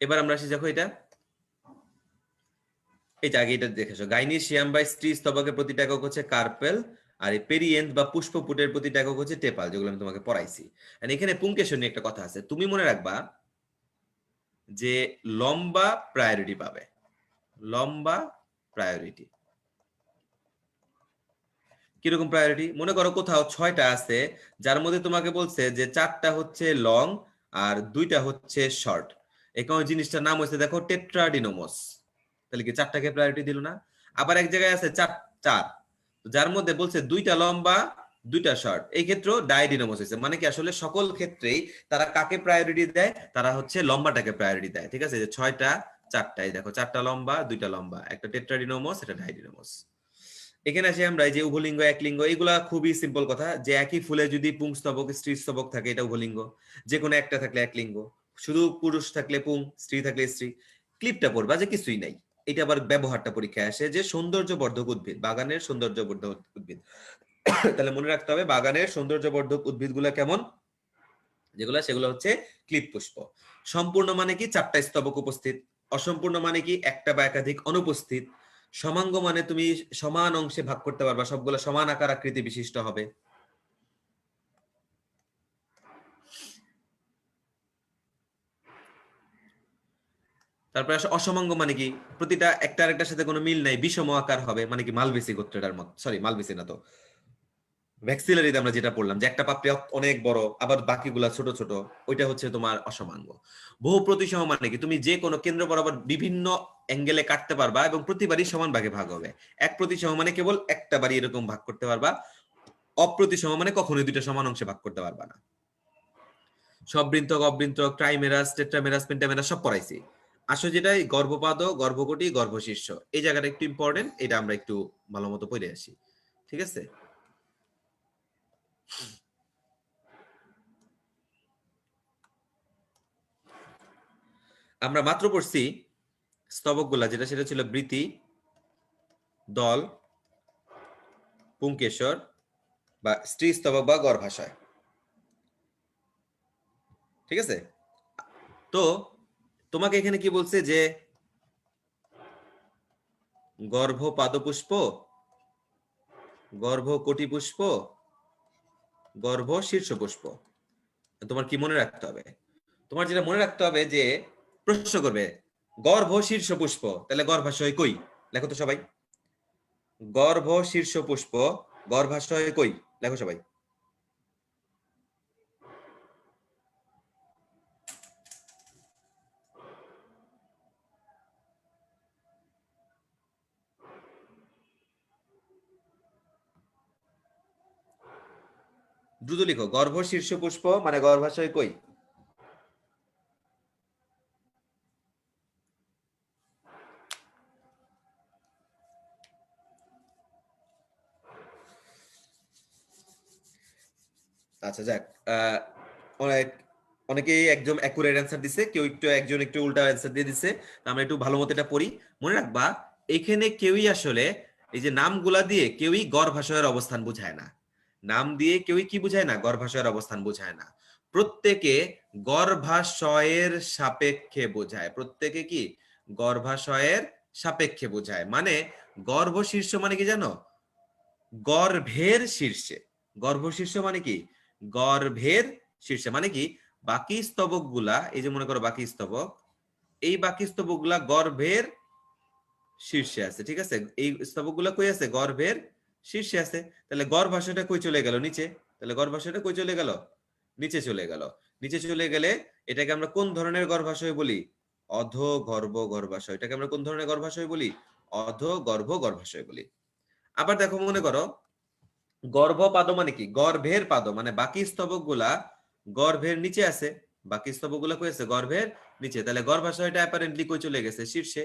এবার আমরা আসি, দেখো এটা, এই আগে এটা দেখেছো, গাইনিসিয়াম বা স্ত্রী স্তবকের প্রতিটা একক হচ্ছে কার্পেল, আর এই পেরিয়েন্ট বা পুষ্পপুটের প্রতিটা একক হচ্ছে টেপাল, যেগুলো আমি তোমাকে পড়াইছি। আর এখানে পুংকেশন নিয়ে একটা কথা আছে, তুমি মনে রাখবা যে লম্বা প্রায়োরিটি পাবে, লম্বা প্রায়োরিটি। কিরকম প্রায়োরিটি, মনে করো কোথাও 6টা আছে, যার মধ্যে তোমাকে বলছে যে 4টা হচ্ছে লং আর 2টা হচ্ছে শর্ট, এই কারণে জিনিসটার নাম হচ্ছে দেখো টেট্রাডিনোমাস, তাহলে কি 4টাকে প্রায়োরিটি দিল না। আবার এক জায়গায় আছে চার চার, যার মধ্যে বলছে 2টা লম্বা 2টা শর্ট, এই ক্ষেত্রে ডাইডিনোমাস হয়েছে, মানে কি আসলে সকল ক্ষেত্রেই তারা কাকে প্রায়োরিটি দেয়, তারা হচ্ছে লম্বাটাকে প্রায়োরিটি দেয়। ঠিক আছে, যে 6টা 4টাই দেখো, 4টা লম্বা 2টা লম্বা, একটা টেট্রাডিনোমাস, এটা ডাইডিনোমাস। এখানে আসি আমরা, এই যে উভলিঙ্গ একলিঙ্গ, এগুলা খুবই সিম্পল কথা, যে একই ফুলে যদি পুংস্তবক স্ত্রী স্তবক থাকে এটা উভলিঙ্গ, যে কোনো একটা থাকলে একলিঙ্গ, শুধু পুরুষ থাকলে পুং, স্ত্রী থাকলে স্ত্রী। ক্লিপটা পড়বা যে কিছুই নাই, এটা আবার ব্যবহারটা পরীক্ষায় আসে, যে সৌন্দর্যবর্ধক উদ্ভিদ, বাগানের সৌন্দর্যবর্ধক উদ্ভিদ। তাহলে মনে রাখতে হবে বাগানের সৌন্দর্যবর্ধক উদ্ভিদগুলো কেমন, যেগুলো, সেগুলো হচ্ছে ক্লিপ পুষ্প। সম্পূর্ণ মানে কি 4টা স্তবক উপস্থিত, অসম্পূর্ণ মানে কি একটা বা একাধিক অনুপস্থিত, সমাঙ্গ মানে তুমি সমান অংশে ভাগ করতে পারবা, সবগুলো সমান আকার আকৃতি বিশিষ্ট হবে। তারপরে আসে অসমাঙ্গ মানে কি, প্রতিটা একটা আরেকটার সাথে কোনো মিল নাই, বিষম আকার হবে, মানে কি মালবেসি গোত্রটার মত, সরি মালবেসি না তো, ভ্যাক্সিলারিতে আমরা যেটা পড়লাম যে একটা পাপড়ি অনেক বড় আবার বাকিগুলা ছোট ছোট, ওইটা হচ্ছে তোমার অসমাঙ্গ। বহু প্রতিসম মানে কি, তুমি যে কোনো কেন্দ্র বরাবর বিভিন্ন অ্যাঙ্গেলে কাটতে পারবা এবং প্রতিবারই সমান ভাগে ভাগ হবে। এক প্রতিসম মানে কেবল একটা বাড়ি এরকম ভাগ করতে পারবা, অপ্রতিসম মানে কখনোই দুইটা সমান অংশে ভাগ করতে পারবা না। সবৃন্তক, অবৃন্তক, ট্রাইমেরাস, টেট্রামেরাস, পেন্টামেরাস সব পড়াইছি। আসলে যেটাই গর্ভপাদ, গর্ভকটি, গর্ভশীর্ষ, এই জায়গাটা একটু ইম্পর্টেন্ট, এটা আমরা একটু ভালো মতো পড়ে আসি, ঠিক আছে? আমরা মাত্র পড়ছি স্তবকগুলা, যেটা সেটা ছিল বৃতি, দল, পুংকেশর বা স্ত্রী স্তবক বা গর্ভাশয়, ঠিক আছে? তো তোমাকে এখানে কি বলছে যে গর্ভ পাদপুষ্প, গর্ভ কোটিপুষ্প, গর্ভ শীর্ষপুষ্প। তোমার কি মনে রাখতে হবে? তোমার যেটা মনে রাখতে হবে যে প্রশ্ন করবে গর্ভ শীর্ষপুষ্প, তাহলে গর্ভাশয় কই? লেখো তো সবাই, গর্ভ শীর্ষপুষ্প, গর্ভাশয় কই? লেখো সবাই। দ্রুত লিখো, গর্ভ শীর্ষপুষ্প মানে গর্ভাশয় কই? আচ্ছা যাক, অনেক অনেকেই একদম অ্যাকুরেট অ্যান্সার দিছে, কেউ একটু একজন একটু উল্টা অ্যান্সার দিয়ে দিছে। আমরা একটু ভালো মতো এটা পড়ি। মনে রাখবা এখানে কেউই আসলে এই যে নামগুলা দিয়ে কেউই গর্ভাশয়ের অবস্থান বুঝায় না। নাম দিয়ে কেউই কি বুঝায় না? গর্ভাশয়ের অবস্থান বুঝায় না। প্রত্যেকে গর্ভাশয়ের সাপেক্ষে বোঝায়। প্রত্যেকে কি গর্ভাশয়ের সাপেক্ষে বোঝায়। মানে গর্ভশীর্ষ মানে কি জানো? গর্ভের শীর্ষে। গর্ভশীর্ষ মানে কি? গর্ভের শীর্ষে মানে কি, বাকি স্তবক গুলা, এই যে মনে করো বাকি স্তবক, এই বাকি স্তবক গুলা গর্ভের শীর্ষে আছে, ঠিক আছে? এই স্তবক গুলা কই আছে? গর্ভের শীর্ষে আছে। তাহলে গর্ভাশয়টা কই চলে গেল? নিচে। তাহলে গর্ভাশয়টা কই চলে গেল? নিচে চলে গেল। নিচে চলে গেলে এটাকে আমরা কোন ধরনের গর্ভাশয় বলি? অধোগর্ভ গর্ভাশয়। এটাকে আমরা কোন ধরনের গর্ভাশয় বলি? অধোগর্ভ গর্ভাশয় বলি। আবার দেখো, মনে করো গর্ভপাদ মানে কি? গর্ভের পাদ, মানে বাকি স্তবক গুলা গর্ভের নিচে আছে। বাকি স্তবক গুলা কই আছে? গর্ভের নিচে। তাহলে গর্ভাশয়টা অ্যাপারেন্টলি কই চলে গেছে? শীর্ষে।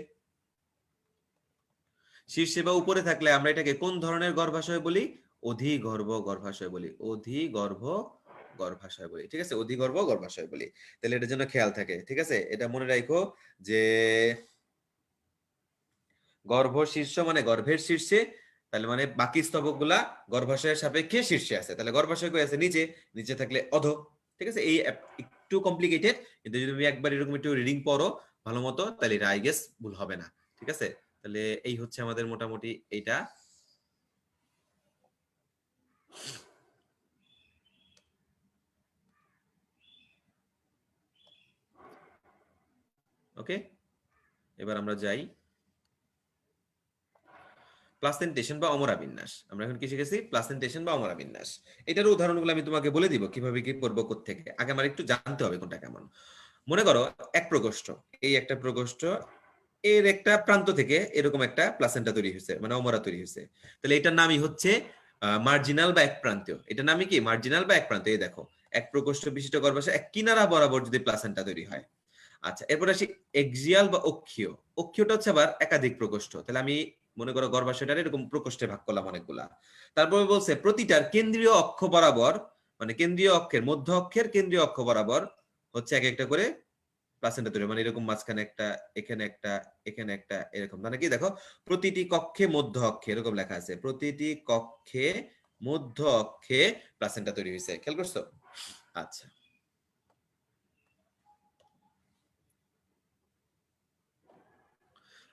শীর্ষে বা উপরে থাকলে আমরা এটাকে কোন ধরনের গর্ভাশয় বলি? অধিগর্ভ গর্ভাশয় বলি। অধিগর্ভ গর্ভাশয় বলি, ঠিক আছে? অধিগর্ভ গর্ভাশয় বলি। তাহলে এটার জন্য খেয়াল থাকে, ঠিক আছে? এটা মনে রাখো যে গর্ভ শীর্ষ মানে গর্ভের শীর্ষে, তাহলে মানে বাকি স্তবক গুলা গর্ভাশয়ের সাপেক্ষে শীর্ষে আছে। তাহলে গর্ভাশয় কই আছে? নিচে। নিচে থাকলে অধ, ঠিক আছে? এই একটু কমপ্লিকেটেড, কিন্তু যদি তুমি একবার এরকম একটু রিডিং পড়ো ভালো মতো, তাহলে এটা আই গেস ভুল হবে না, ঠিক আছে? তাহলে এই হচ্ছে আমাদের মোটামুটি এইটা। ওকে, এবার আমরা যাই প্লাসেন্টেশন বা অমরা বিন্যাস। আমরা এখন কি শিখেছি? প্লাসেন্টেশন বা অমরা বিন্যাস। এটার উদাহরণগুলো আমি তোমাকে বলে দিব কিভাবে কি পড়বো থেকে। আগে আমার একটু জানতে হবে কোনটা কেমন। মনে করো এক প্রকোষ্ঠ, এই একটা প্রকোষ্ঠ, এর একটা প্রান্ত থেকে এরকম একটা প্লাসেন্টা তৈরি হয়েছে, মানে অমরা তৈরি হয়েছে। তাহলে এটার নামই হচ্ছে মার্জিনাল বা এক প্রান্তীয়। এটার নামই কি? মার্জিনাল বা এক প্রান্তীয়। এই দেখো, এক প্রকোষ্ঠ বিশিষ্ট গর্ভাশয় এক কিনারা বরাবর যদি প্লাসেন্টা তৈরি হয়। আচ্ছা, এরপর আসি এক্সিয়াল বা অক্ষীয়। অক্ষীয়টা হচ্ছে আবার একাধিক প্রকোষ্ঠ। তাহলে আমি মনে করো গর্ভাশয়টার এরকম প্রকোষ্ঠে ভাগ করলাম অনেকগুলা। তারপরে বলছে প্রতিটার কেন্দ্রীয় অক্ষ বরাবর, মানে কেন্দ্রীয় অক্ষের মধ্য অক্ষের কেন্দ্রীয় অক্ষ বরাবর হচ্ছে এক একটা করে প্লাসেন্টা তৈরি, মানে এরকম মাঝখানে একটা, এখানে একটা, এখানে একটা, এরকম। মানে কি দেখো, প্রতিটি কক্ষে মধ্য অক্ষে এরকম লেখা আছে, প্রতিটি কক্ষে মধ্য অক্ষে প্লাসেন্টা তৈরি হয়েছে। খেয়াল করছো? আচ্ছা,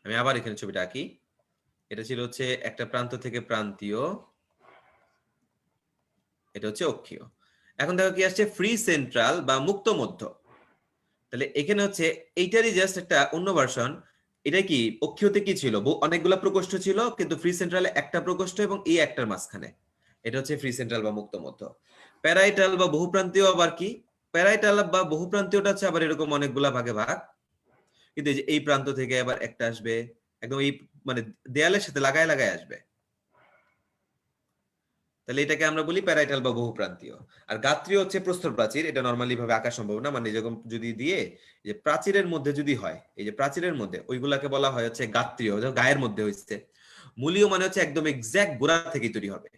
আমি আবার এখানে ছবিটা আঁকি। এটা ছিল হচ্ছে একটা প্রান্ত থেকে প্রান্তীয়, এটা হচ্ছে অক্ষীয়। এখন দেখো কি আসছে, ফ্রি সেন্ট্রাল বা মুক্ত মধ্য। তাহলে এখানে হচ্ছে এইটারই জাস্ট একটা অন্য ভার্সন। এটা কি অক্ষীয়তে কি ছিল, অনেকগুলা প্রকোষ্ঠ ছিল, কিন্তু ফ্রি সেন্ট্রালে একটা প্রকোষ্ঠ এবং এই একটার মাঝখানে। এটা হচ্ছে ফ্রি সেন্ট্রাল বা মুক্ত মধ্য। প্যারাইটাল বা বহুপ্রান্তীয় আবার কি, প্যারাইটাল বা বহুপ্রান্তীয়টা হচ্ছে আবার এরকম অনেকগুলা ভাগে ভাগ, কিন্তু এই যে এই প্রান্ত থেকে আবার একটা আসবে, একদম এই মানে দেয়ালের সাথে লাগায় লাগায় আসবে। তাহলে এটাকে আমরা বলি প্যারাইটাল বা বহুপ্রান্তীয়। আর গাত্রীয় হচ্ছে প্রস্তর প্রাচীর, এটা নরমালি ভাবে আঁকা সম্ভব না, মানে যেরকম যদি দিয়ে যে প্রাচীরের মধ্যে যদি হয়, এই যে প্রাচীরের মধ্যে ওইগুলাকে বলা হয় হচ্ছে গাত্রীয়, গায়ের মধ্যে হচ্ছে। মূলীয় মানে হচ্ছে একদম এক্সাক্ট গোড়া থেকে তৈরি হবে,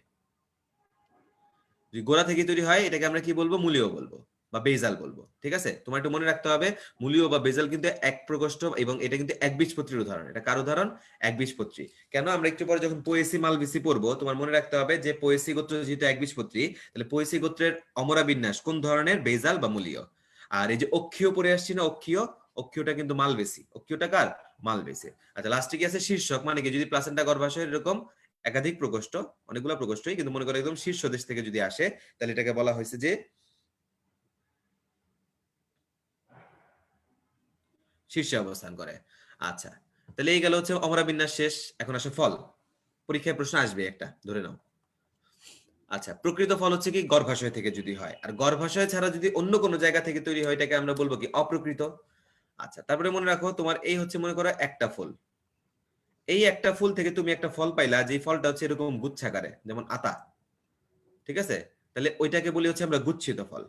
যদি গোড়া থেকে তৈরি হয় এটাকে আমরা কি বলবো, মূলীয় বলবো বা বেজাল বলবো। ঠিক আছে, তোমার একটু মনে রাখতে হবে মূলীয় বা বেজাল কিন্তু এক প্রকোষ্ঠ, এবং এটা কিন্তু একবীজপত্রীর উদাহরণ। এটা কার উদাহরণ? একবীজপত্রী। কেন, আমরা একটু পরে যখন পোয়েসি মালবিসি পড়বো, তোমার মনে রাখতে হবে যে পোয়েসি গোত্র যেহেতু একবীজপত্রী, তাহলে পোয়েসি গোত্রের অমরা বিন্যাস কোন ধরনের, বেজাল বা মূলীয়। আর এই যে অক্ষীয় পড়ে আসছি না, অক্ষীয়, অক্ষীয়টা কিন্তু মালবেসি। অক্ষীয়টা কার? মালবেসি। আচ্ছা, লাস্টে কি আছে শীর্ষক, মানে কি যদি প্লাসেন্টা গর্ভাশয় এরকম একাধিক প্রকোষ্ঠ, অনেকগুলো প্রকোষ্ঠই, কিন্তু মনে করো একদম শীর্ষ দেশ থেকে যদি আসে, তাহলে এটাকে বলা হয়েছে যে শীর্ষে অবস্থান করে। আচ্ছা, তাহলে এই গেল হচ্ছে অমরা বিন্যাস শেষ। এখন আসে ফল। পরীক্ষায় প্রশ্ন আসবে একটা, ধরে নাও। আচ্ছা, প্রকৃত ফল হচ্ছে কি গর্ভাশয় থেকে যদি হয়, আর গর্ভাশয় ছাড়া যদি অন্য কোনো জায়গা থেকে তৈরি হয়, এটাকে আমরা বলবো কি অপ্রকৃত। আচ্ছা, তারপরে মনে রাখো তোমার এই হচ্ছে মনে করো একটা ফুল, এই একটা ফুল থেকে তুমি একটা ফল পাইলা, যে ফলটা হচ্ছে এরকম গুচ্ছাকারে, যেমন আতা। ঠিক আছে, তাহলে ওইটাকে বলি হচ্ছে আমরা গুচ্ছিত ফল।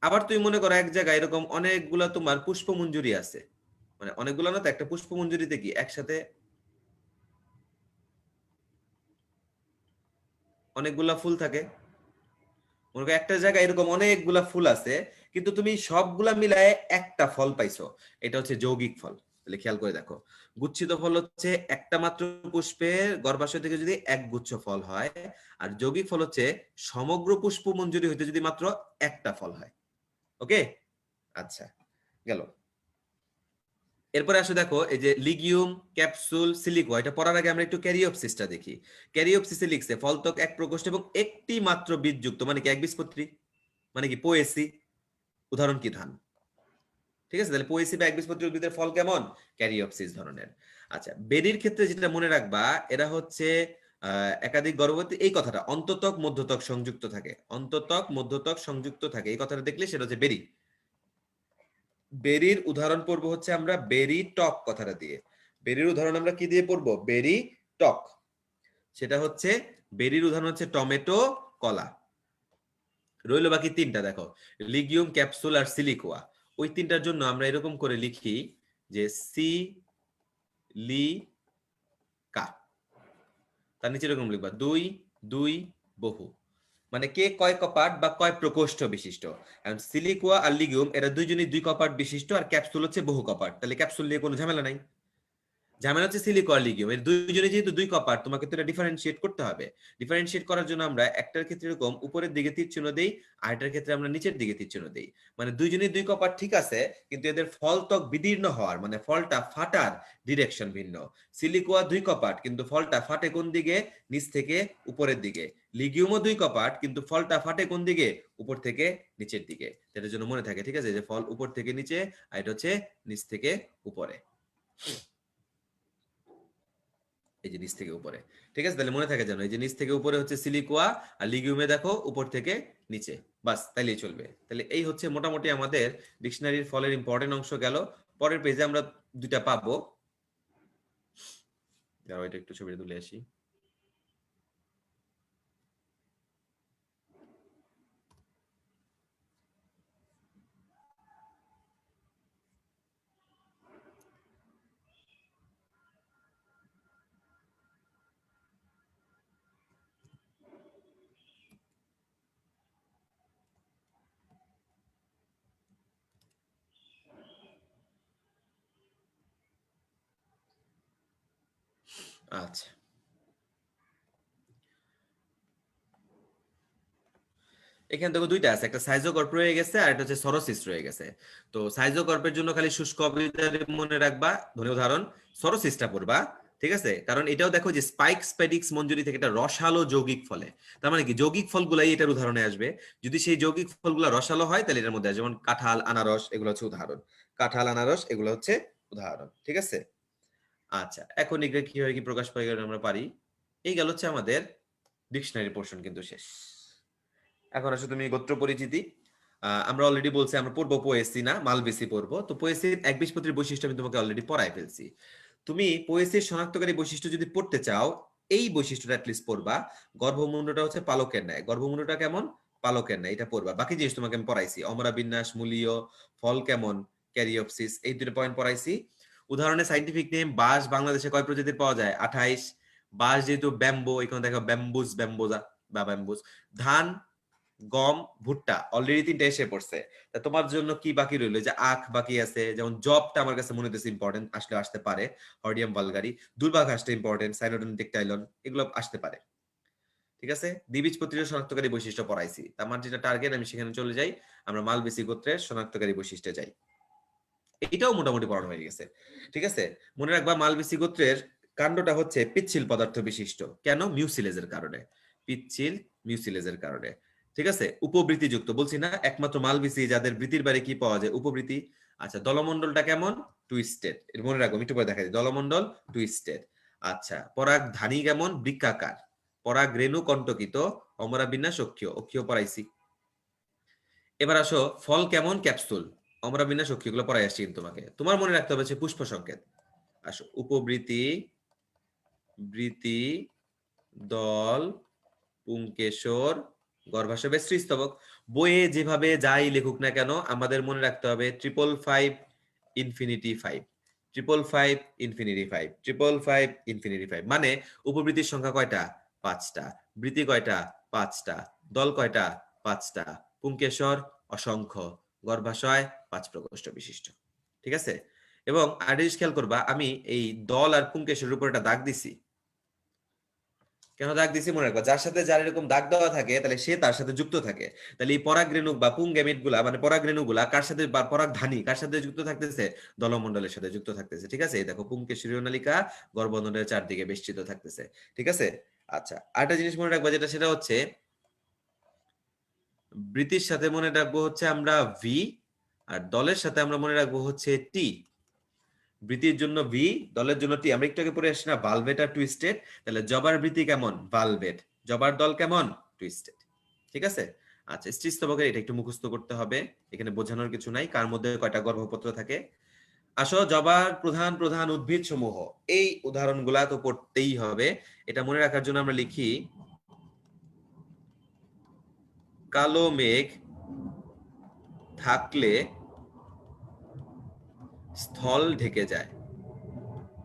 আবার তুমি মনে করো এক জায়গায় এরকম অনেকগুলা তোমার পুষ্পমঞ্জুরি আছে, মানে অনেকগুলো না তো, একটা পুষ্পমঞ্জুরিতে কি একসাথে অনেকগুলা ফুল থাকে। মনে করো একটা জায়গায় এরকম অনেকগুলা ফুল আছে, কিন্তু তুমি সবগুলা মিলায়ে একটা ফল পাইছো, এটা হচ্ছে যৌগিক ফল। তাহলে খেয়াল করে দেখো, গুচ্ছিত ফল হচ্ছে একটা মাত্র পুষ্পের গর্ভাশয় থেকে যদি এক গুচ্ছ ফল হয়, আর যৌগিক ফল হচ্ছে সমগ্র পুষ্পমঞ্জুরি হইতে যদি মাত্র একটা ফল হয়। ওকে, আচ্ছা, গেল। এরপরে আসো দেখো, এই যে লিগিউম, ক্যাপসুল, সিলিকোয়া, এটা পড়ার আগে আমরা একটু ক্যারিওপসিসটা দেখি। ক্যারিওপসিসে লিখছে ফলত্বক এক প্রকোষ্ঠ এবং একটি মাত্র বীজযুক্ত, মানে কি একবীজপত্রী, মানে কি পোয়েসি। উদাহরণ কি ধান। ঠিক আছে, তাহলে পোয়েসি বা একবীজপত্রী উদ্ভিদের ফল কেমন? ক্যারিওপসিস ধরনের। আচ্ছা, বেরির ক্ষেত্রে যেটা মনে রাখবা, এরা হচ্ছে একাধিক গর্ভবতী, এই কথাটা অন্ততক মধ্যতক সংযুক্ত থাকে, অন্ততক মধ্যতক সংযুক্ত থাকে, এই কথাটা দেখলে সেটা হচ্ছে বেরি। বেরির উদাহরণ পড়বো হচ্ছে আমরা বেরি টক কথাটা দিয়ে। বেরির উদাহরণ আমরা কি দিয়ে পড়বো? বেরি টক। সেটা হচ্ছে বেরির উদাহরণ হচ্ছে টমেটো, কলা। রইল বাকি তিনটা, দেখো লিগিউম, ক্যাপসুল আর সিলিকোয়া। ওই তিনটার জন্য আমরা এরকম করে লিখি যে সি লি কা, তার নিচে এরকম লিখবা দুই দুই বহু, মানে কে কয় কপাট বা কয় প্রকোষ্ঠ বিশিষ্ট। এখন সিলিকোয়া আর লিগিউম এরা দুইজনই দুই কপাট বিশিষ্ট, আর ক্যাপসুল হচ্ছে বহু কপাট। তাহলে ক্যাপসুল নিয়ে কোনো ঝামেলা নাই। ঝামেলা হচ্ছে সিলিকো আর লিগিউম, এর দুইজনে যেহেতু দুই কপার, তোমাকে তো এটা ডিফারেন্সিয়েট করতে হবে। ডিফারেন্সিয়েট করার জন্য আমরা একটার ক্ষেত্রে এরকম উপরের দিকে তীর চিহ্ন দেই, আরেকটার ক্ষেত্রে আমরা নিচের দিকে তীর চিহ্ন দেই। মানে দুইজনেই দুই কপার ঠিক আছে, কিন্তু এদের ফলত্বক বিদীর্ণ হওয়ার, মানে ফলটা ফাটার ডিরেকশন ভিন্ন। সিলিকোয়া দুই কপাট, কিন্তু ফলটা ফাটে কোন দিকে? নিচ থেকে উপরের দিকে। লিগিউমও দুই কপাট, কিন্তু ফলটা ফাটে কোন দিকে? উপর থেকে নিচের দিকে। এটার জন্য মনে থাকে, ঠিক আছে, যে ফল উপর থেকে নিচে, আর এটা হচ্ছে নিচ থেকে উপরে। এই যে নিচ থেকে উপরে। ঠিক আছে, তাহলে মনে থাকে যেন এই যে নিচ থেকে উপরে হচ্ছে সিলিকোয়া, আর লিগিউমে দেখো উপর থেকে নিচে। বাস, তাইলেই চলবে। তাহলে এই হচ্ছে মোটামুটি আমাদের ডিকশনারির ফলের ইম্পর্টেন্ট অংশ গেল। পরের পেজে আমরা দুইটা পাবো। দাঁড়াও, এটা একটু ছবিটা তুলে আসি। আচ্ছা, এখানে দেখো দুইটা আছে, একটা সাইজোকর্প রয়ে গেছে আর একটা হচ্ছে সরোসিস রয়ে গেছে। তো সাইজোকর্পের জন্য খালি শুষ্ক অবিদারে মনে রাখবা, ধরে উদাহরণ সরোসিসটা পড়বা। ঠিক আছে, কারণ এটাও দেখো যে স্পাইক স্পেডিক্স মঞ্জুরি থেকে এটা রসালো যৌগিক ফলে, তার মানে কি যৌগিক ফলগুলাই এটার উদাহরণে আসবে। যদি সেই যৌগিক ফলগুলো রসালো হয় তাহলে এটার মধ্যে আসবে, যেমন কাঁঠাল, আনারস, এগুলো হচ্ছে উদাহরণ। কাঁঠাল, আনারস এগুলো হচ্ছে উদাহরণ, ঠিক আছে। আচ্ছা, এখন এগুলো কিভাবে কি প্রকাশ পাই আমরা পারি, এই গেল হচ্ছে আমাদের ডিকশনারি পোর্শন কিন্তু শেষ। এখন আসলে তুমি গোত্র পরিচিতি, আমরা অলরেডি বলছি আমরা পড়বো পোয়েসি না মালবেসি পড়বো। তো পোয়েসির একবীজপত্রীর বৈশিষ্ট্য আমি তোমাকে অলরেডি পড়াই ফেলছি। তুমি পোয়েসির শনাক্তকারী বৈশিষ্ট্য যদি পড়তে চাও, এই বৈশিষ্ট্যটা অ্যাটলিস্ট পড়বা। গর্ভমুণ্ডটা হচ্ছে পালকের ন্যায়, গর্ভমুণ্ডটা কেমন, পালকের ন্যায়, এটা পড়বা। বাকি জিনিস তোমাকে আমি পড়াইছি, অমরা বিন্যাস, মূলীয়, ফল কেমন, ক্যারিওপসিস, এই দুটো পয়েন্ট পড়াইছি। উদাহরণে সাইন্টিফিক নেম বাঁশ বাংলাদেশে কয় প্রজাতির পাওয়া যায়, 28। বাঁশ যেহেতু ব্যাম্বো, এখানে দেখো ব্যাম্বুস, ব্যাম্বোজা বা ব্যাম্বুস। ধান, গম, ভুট্টা অলরেডি তিনটা এসে পড়ছে। তা তোমার জন্য কি বাকি রইলো, যে আখ বাকি আছে, যেমন জবটা আমার কাছে মনে হচ্ছে ইম্পর্টেন্ট, আসলে আসতে পারে। হর্ডিয়াম ভালগারি, দুর্বা ঘাসটা ইম্পর্টেন্ট, সাইনোডন টেকটাইলন, এগুলো আসতে পারে। ঠিক আছে, দ্বিবীজপত্রীর শনাক্তকারী বৈশিষ্ট্য পড়াইছি, আমার যেটা টার্গেট আমি সেখানে চলে যাই, আমরা মালবেসি গোত্রের শনাক্তকারী বৈশিষ্ট্যে যাই। এটাও মোটামুটি পড়ানো হয়ে গেছে। ঠিক আছে, মনে রাখবা মালবেসি গোত্রের কাণ্ডটা হচ্ছে পিচ্ছিল পদার্থ বিশিষ্ট। কেন, মিউসিলেজের কারণে, পিচ্ছিল মিউসিলেজের কারণে। ঠিক আছে, উপবৃত্তি যুক্ত, বলছি না একমাত্র মালবেসি যাদের বৃত্তির বাইরে কি পাওয়া যায়, উপবৃত্তি। আচ্ছা, দলমন্ডলটা কেমন, টুইস্টেড, এর মনে রাখবো, একটু পরে দেখা যায়, দলমন্ডল টুইস্টেড। আচ্ছা, পরাগ ধানী কেমন, বৃক্কাকার। পরাগ রেণু কণ্টকিত, অমরা বিন্যাস অক্ষীয়, অক্ষীয় পড়াইছি। এবার আসো, ফল কেমন, ক্যাপসুল, অমরা বিন্যাস অক্ষীয়, এগুলো পড়াই আসছি কিন্তু তোমাকে। তোমার মনে রাখতে হবে হচ্ছে পুষ্প সংকেত। আসো, উপবৃত্তি, বৃত্তি, দল, পুংকেশর, গর্ভাশয়, শ্রীস্তবক। বইয়ে যেভাবে যাই লেখুক না কেন আমাদের মনে রাখতে হবে 555 555 মানে উপবৃত্তির সংখ্যা কয়টা, 5টা। বৃত্তি কয়টা, 5টা। দল কয়টা, 5টা। পুংকেশর অসংখ্য। গর্ভাশয় 5 প্রকোষ্ঠ বিশিষ্ট। ঠিক আছে, এবং আরেকটা জিনিস খেয়াল করবা, আমি এই দল আর পুংকেশরের উপর একটা দাগ দিছি। কেন দাগ দিছি মনে রাখবা, যার সাথে যার এরকম দাগ দেওয়া থাকে তাহলে সে তার সাথে যুক্ত থাকে। তাহলে এই পরাগরেণুক বা পুংগেমিট গুলা, মানে পরাগরেণুগুলা কার সাথে, বা পরাগধানী কার সাথে যুক্ত থাকতেছে, দলমন্ডলের সাথে যুক্ত থাকতেছে। ঠিক আছে, এই দেখো পুংকেশরীয় নালিকা গর্ভনলের চারদিকে বেষ্টিত থাকতেছে। ঠিক আছে, আচ্ছা, আরেকটা জিনিস মনে রাখবা যেটা, সেটা হচ্ছে বৃত্তির সাথে মনে রাখবো হচ্ছে আমরা ভি, আর দলের সাথে আমরা মনে রাখবো হচ্ছে টি। বৃত্তির জন্য ভি, দলের জন্য টি। আমরা একটু আগে পড়ে আসছি না, ভালভেট আর টুইস্টেড। তাহলে জবার বৃত্তি কেমন, ভালভেট। জবার দল কেমন, টুইস্টেড। ঠিক আছে, আচ্ছা, স্ত্রীস্তবকের এটা একটু মুখস্থ করতে হবে, এখানে বোঝানোর কিছু নাই, কার মধ্যে কয়টা গর্ভপত্র থাকে। আসো, জবার প্রধান প্রধান উদ্ভিদ সমূহ, এই উদাহরণগুলা তো পড়তেই হবে। এটা মনে রাখার জন্য আমরা লিখি, কালো মেঘ থাকলে স্থল ঢেকে যায়।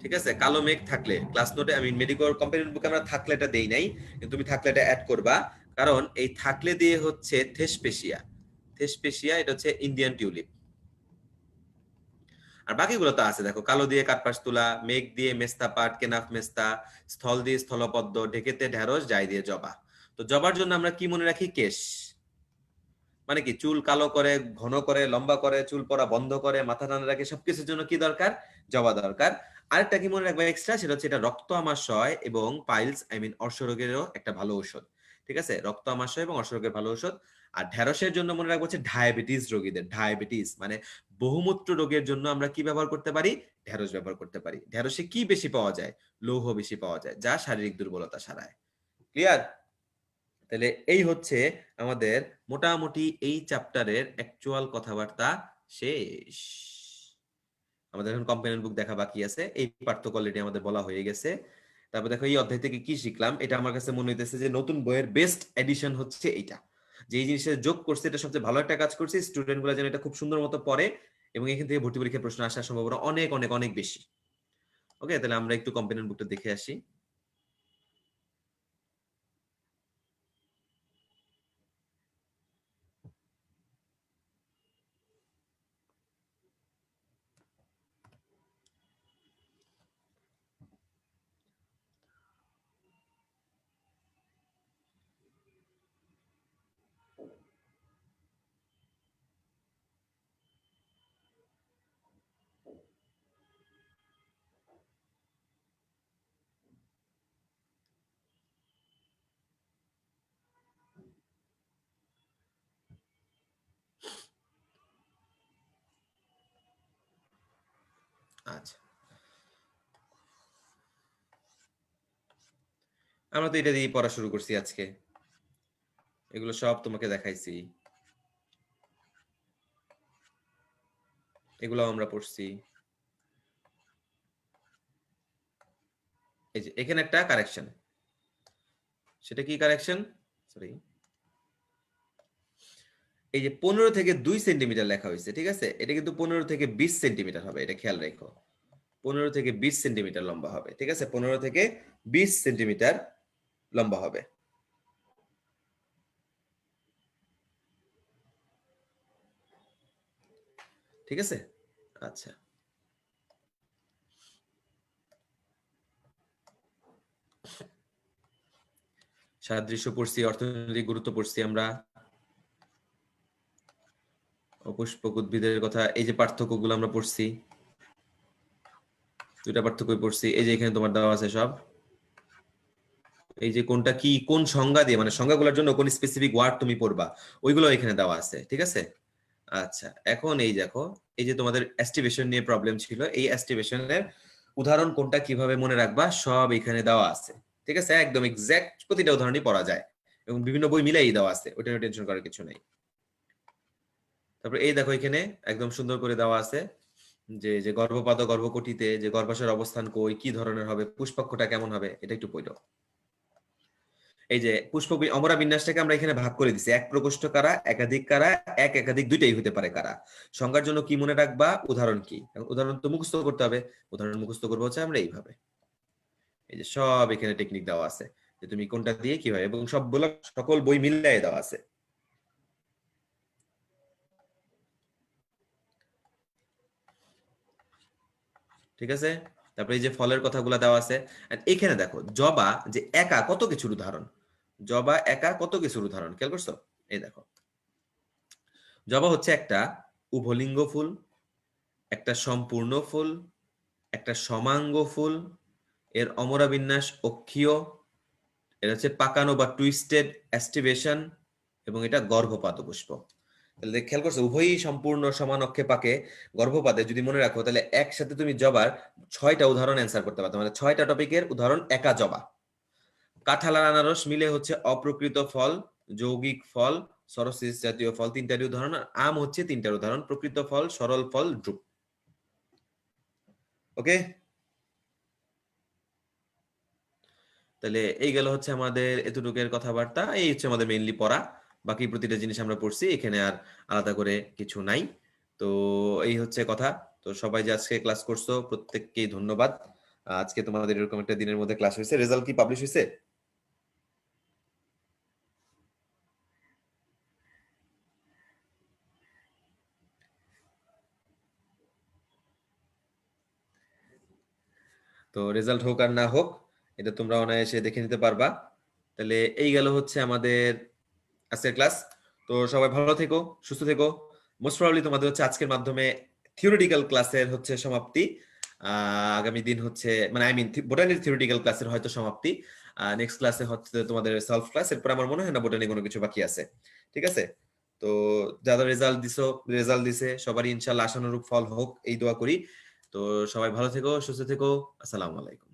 ঠিক আছে, কালো মেঘ থাকলে, ক্লাস নোটে আমি মেডিকেল কম্পানির বুকে আমরা থাকলে এটা দেই নাই, কিন্তু তুমি থাকলে এটা অ্যাড করবা। কারণ এই থাকলে দিয়ে হচ্ছে থেসপেশিয়া, থেসপেশিয়া এটা হচ্ছে ইন্ডিয়ান টিউলিপ। আর বাকিগুলো তো আছে, দেখো, কালো দিয়ে কার্পাস তুলা, মেঘ দিয়ে মেস্তা পাট, কেনাফ মেস্তা, স্থল দিয়ে স্থলপদ্ম, ঢেকেতে ঢেঁড়স, যাই দিয়ে জবা। তো জবার জন্য আমরা কি মনে রাখি, কেশ। মানে কি, চুল কালো করে, ঘন করে, লম্বা করে, চুল পড়া বন্ধ করে, মাথা টানা রাখে, সবকিছুর জন্য কি দরকার, জবা দরকার। আরেকটা কি মনে রাখবে এক্সট্রা, সেটা হচ্ছে এটা রক্ত আমাশয় এবং পাইলস, আই মিন অর্শরোগেরও একটা ভালো ঔষধ। ঠিক আছে, রক্ত আমাশয় এবং অর্শরোগের ভালো ঔষধ। আর ঢেঁড়সের জন্য মনে রাখবো হচ্ছে ডায়াবেটিস রোগীদের, ডায়াবেটিস মানে বহুমূত্র রোগের জন্য আমরা কি ব্যবহার করতে পারি, ঢেঁড়স ব্যবহার করতে পারি। ঢেঁড়সে কি বেশি পাওয়া যায়, লৌহ বেশি পাওয়া যায়, যা শারীরিক দুর্বলতা সারায়। ক্লিয়ার? তাহলে এই হচ্ছে আমাদের মোটামুটি এই চ্যাপ্টারের অ্যাকচুয়াল কথাবার্তা শেষ। আমাদের এখন কম্পেনিয়ন বুক দেখা বাকি আছে, এই পার্ট তো অলরেডি আমাদের বলা হয়ে গেছে। তারপর দেখো এই অধ্যায় থেকে কি শিখলাম, এটা আমার কাছে মনে হইতেছে যে নতুন বইয়ের বেস্ট এডিশন হচ্ছে এইটা, যে এই জিনিসটা যোগ করছে, এটা সবচেয়ে ভালো একটা কাজ করছে, স্টুডেন্ট গুলো যেন এটা খুব সুন্দর মতো পড়ে, এবং এখান থেকে ভর্তি পরীক্ষার প্রশ্ন আসার সম্ভাবনা অনেক অনেক অনেক বেশি। ওকে, তাহলে আমরা একটু কম্পেনিয়ন বুকটা দেখে আসি। আচ্ছা, আমরা তো এটা দিয়ে পড়া শুরু করছি আজকে, এগুলো সব তোমাকে দেখাইছি, এগুলো আমরা পড়ছি। এই যে এখানে একটা কারেকশন, সেটা কি কারেকশন? সরি, এই যে 15 থেকে 2 সেন্টিমিটার লেখা হয়েছে, ঠিক আছে? এটা কিন্তু 15 থেকে 20 সেন্টিমিটার হবে, এটা খেয়াল রেখো। 15 থেকে 20 সেন্টিমিটার লম্বা হবে, ঠিক আছে? 15 থেকে 20 সেন্টিমিটার লম্বা হবে। ঠিক আছে? আচ্ছা, সাদৃশ্য পড়ছি, অর্থনৈতিক গুরুত্ব পড়ছি আমরা, অপুষ্পক উদ্ভিদের কথা, এই যে পার্থক্যগুলো আমরা পড়ছি, দুইটা পার্থক্যই পড়ছি। এই যে এখানে তোমার দেওয়া আছে সব, এই যে কোনটা কি, কোন সংজ্ঞা দিয়ে, মানে সংজ্ঞাগুলোর জন্য কোন স্পেসিফিক ওয়ার্ড তুমি পড়বা, ওইগুলো এখানে দেওয়া আছে, ঠিক আছে? আচ্ছা, এখন এই দেখো, এই যে তোমাদের এস্টিমেশন নিয়ে প্রবলেম ছিল, এই এস্টিমেশনের উদাহরণ কোনটা কিভাবে মনে রাখবা সব এখানে দেওয়া আছে, ঠিক আছে? একদম এক্সাক্ট প্রতিটা উদাহরণই পড়া যায় এবং বিভিন্ন বই মিলেই দেওয়া আছে, ওটা নিয়ে টেনশন করার কিছু নেই। তারপর এই দেখো এখানে একদম সুন্দর করে দেওয়া আছে যে যে গর্ভপাত গর্ভকটিতে যে গর্ভাশয়ের অবস্থান কই, কি ধরনের হবে, পুষ্পাক্ষটা কেমন হবে, এটা একটু পড়ো। এই যে পুষ্প অমরা বিন্যাসটাকে আমরা এখানে ভাগ করে দিছি, এক প্রকোষ্ঠ কারা, একাধিক কারা, এক একাধিক দুইটাই হতে পারে কারা। সংজ্ঞার জন্য কি মনে রাখবা, উদাহরণ কি, উদাহরণ তো মুখস্থ করতে হবে, উদাহরণ মুখস্থ করবো হচ্ছে আমরা এইভাবে। এই যে সব এখানে টেকনিক দেওয়া আছে যে তুমি কোনটা দিয়ে কিভাবে, এবং সবগুলো সকল বই মিলিয়ে দেওয়া আছে। ঠিক আছে? তারপরে এই যে ফলের কথাগুলো দেওয়া আছে, আর এখানে দেখো জবা যে একা কত কিছুর উদাহরণ, জবা একা কত কিছুর উদাহরণ, খেয়াল করছো? এই দেখো, জবা হচ্ছে একটা উভলিঙ্গ ফুল, একটা সম্পূর্ণ ফুল, একটা সমাঙ্গ ফুল, এর অমরা বিন্যাস অক্ষীয়, এটা হচ্ছে পাকানো বা টুইস্টেড অ্যাস্টিভেশন, এবং এটা গর্ভপাত পুষ্প। তাহলে খেয়াল করছো, উভয়ই সম্পূর্ণ সমান অক্ষে পাকে, গর্ভপাতে যদি মনে রাখো, তাহলে একসাথে তুমি জবার 6টা উদাহরণ অ্যান্সার করতে পারতো, মানে 6টা টপিকের উদাহরণ একা জবা। কাঁঠাল আর আনারস মিলে হচ্ছে অপ্রকৃত ফল, যৌগিক ফল, সরসিস জাতীয় ফল, 3টারই উদাহরণ। আর আম হচ্ছে 3টার উদাহরণ, প্রকৃত ফল, সরল ফল, ড্রুপ। ওকে, তাহলে এই গেল হচ্ছে আমাদের এতটুকুর কথাবার্তা, এই হচ্ছে আমাদের মেইনলি পড়া, বাকি প্রতিটা জিনিস আমরা পড়ছি, এখানে আর আলাদা করে কিছু নাই। তো এই হচ্ছে কথা। তো সবাই যে আজকে ক্লাস করছো প্রত্যেককেই ধন্যবাদ। আজকে তোমাদের এরকম একটা দিনের মধ্যে ক্লাস হয়েছে, রেজাল্ট কি পাবলিশ হয়েছে? তো রেজাল্ট হোক আর না হোক, এটা তোমরা অনায়াসে দেখে নিতে পারবা। তাহলে এই গেল হচ্ছে আমাদের আজকের ক্লাস। তো সবাই ভালো থেকো, সুস্থ থেকো। মোস্ট প্রবাবলি তোমাদের হচ্ছে আজকের মাধ্যমে থিওরিটিক্যাল ক্লাসের হচ্ছে সমাপ্তি। আগামী দিন হচ্ছে, মানে আই মিন বোটানির থিওরিটিক্যাল ক্লাসের হয়তো সমাপ্তি। নেক্সট ক্লাসে হচ্ছে তোমাদের সেলফ ক্লাস, এরপর আমার মনে হয় না বোটানি কোনো কিছু বাকি আছে। ঠিক আছে? তো যারা রেজাল্ট দিছে সবারই ইনশাল্লাহ আশানুরূপ ফল হোক, এই দোয়া করি। তো সবাই ভালো থেকো, সুস্থ থেকো। আসসালামু আলাইকুম।